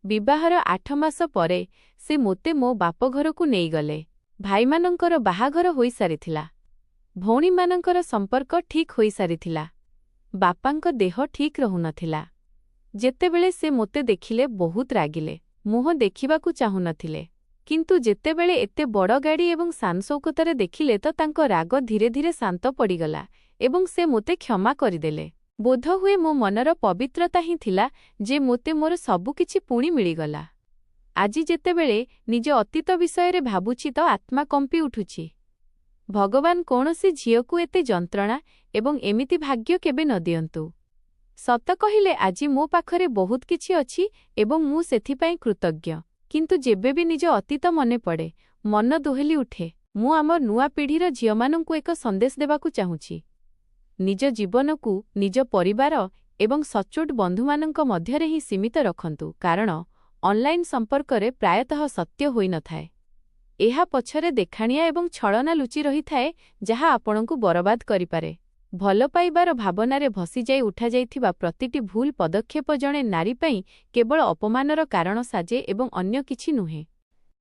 ବିବାହର 8 ମାସ ପରେ ସେ ମୋତେ ମୋ ବାପଘରକୁ ନେଇଗଲେ। ଭାଇମାନଙ୍କର ବାହାଘର ହୋଇସାରିଥିଲା। ଭଉଣୀମାନଙ୍କର ସମ୍ପର୍କ ଠିକ୍ ହୋଇସାରିଥିଲା। ବାପାଙ୍କ ଦେହ ଠିକ୍ ରହୁନଥିଲା। ଯେତେବେଳେ ସେ ମୋତେ ଦେଖିଲେ ବହୁତ ରାଗିଲେ। ମୁହଁ ଦେଖିବାକୁ ଚାହୁଁନଥିଲେ। କିନ୍ତୁ ଯେତେବେଳେ ଏତେ ବଡ଼ ଗାଡ଼ି ଏବଂ ଶାନଶୌକତରେ ଦେଖିଲେ ତ ତାଙ୍କ ରାଗ ଧୀରେ ଧୀରେ ଶାନ୍ତ ପଡ଼ିଗଲା ଏବଂ ସେ ମୋତେ କ୍ଷମା କରିଦେଲେ। ବୋଧହୁଏ ମୋ ମନର ପବିତ୍ରତା ହିଁ ଥିଲା ଯେ ମୋତେ ମୋର ସବୁକିଛି ପୁଣି ମିଳିଗଲା। ଆଜି ଯେତେବେଳେ ନିଜ ଅତୀତ ବିଷୟରେ ଭାବୁଛି ତ ଆତ୍ମା କମ୍ପି ଉଠୁଛି। ଭଗବାନ କୌଣସି ଝିଅକୁ ଏତେ ଯନ୍ତ୍ରଣା ଏବଂ ଏମିତି ଭାଗ୍ୟ କେବେ ନ ଦିଅନ୍ତୁ। ସତ କହିଲେ ଆଜି ମୋ ପାଖରେ ବହୁତ କିଛି ଅଛି ଏବଂ ମୁଁ ସେଥିପାଇଁ କୃତଜ୍ଞ। କିନ୍ତୁ ଯେବେ ବି ନିଜ ଅତୀତ ମନେ ପଡ଼େ, ମନ ଦୋହଲି ଉଠେ। ମୁଁ ଆମ ନୂଆ ପିଢ଼ିର ଝିଅମାନଙ୍କୁ ଏକ ସନ୍ଦେଶ ଦେବାକୁ ଚାହୁଁଛି। ନିଜ ଜୀବନକୁ ନିଜ ପରିବାର ଏବଂ ସଚ୍ଚୋଟ ବନ୍ଧୁମାନଙ୍କ ମଧ୍ୟରେ ହିଁ ସୀମିତ ରଖନ୍ତୁ, କାରଣ ଅନଲାଇନ୍ ସମ୍ପର୍କରେ ପ୍ରାୟତଃ ସତ୍ୟ ହୋଇନଥାଏ। ଏହା ପଛରେ ଦେଖାଣିଆ ଏବଂ ଛଳନା ଲୁଚି ରହିଥାଏ, ଯାହା ଆପଣଙ୍କୁ ବରବାଦ କରିପାରେ। ଭଲ ପାଇବାର ଭାବନାରେ ଭସିଯାଇ ଉଠାଯାଇଥିବା ପ୍ରତିଟି ଭୁଲ ପଦକ୍ଷେପ ଜଣେ ନାରୀ ପାଇଁ କେବଳ ଅପମାନର କାରଣ ସାଜେ ଏବଂ ଅନ୍ୟ କିଛି ନୁହେଁ।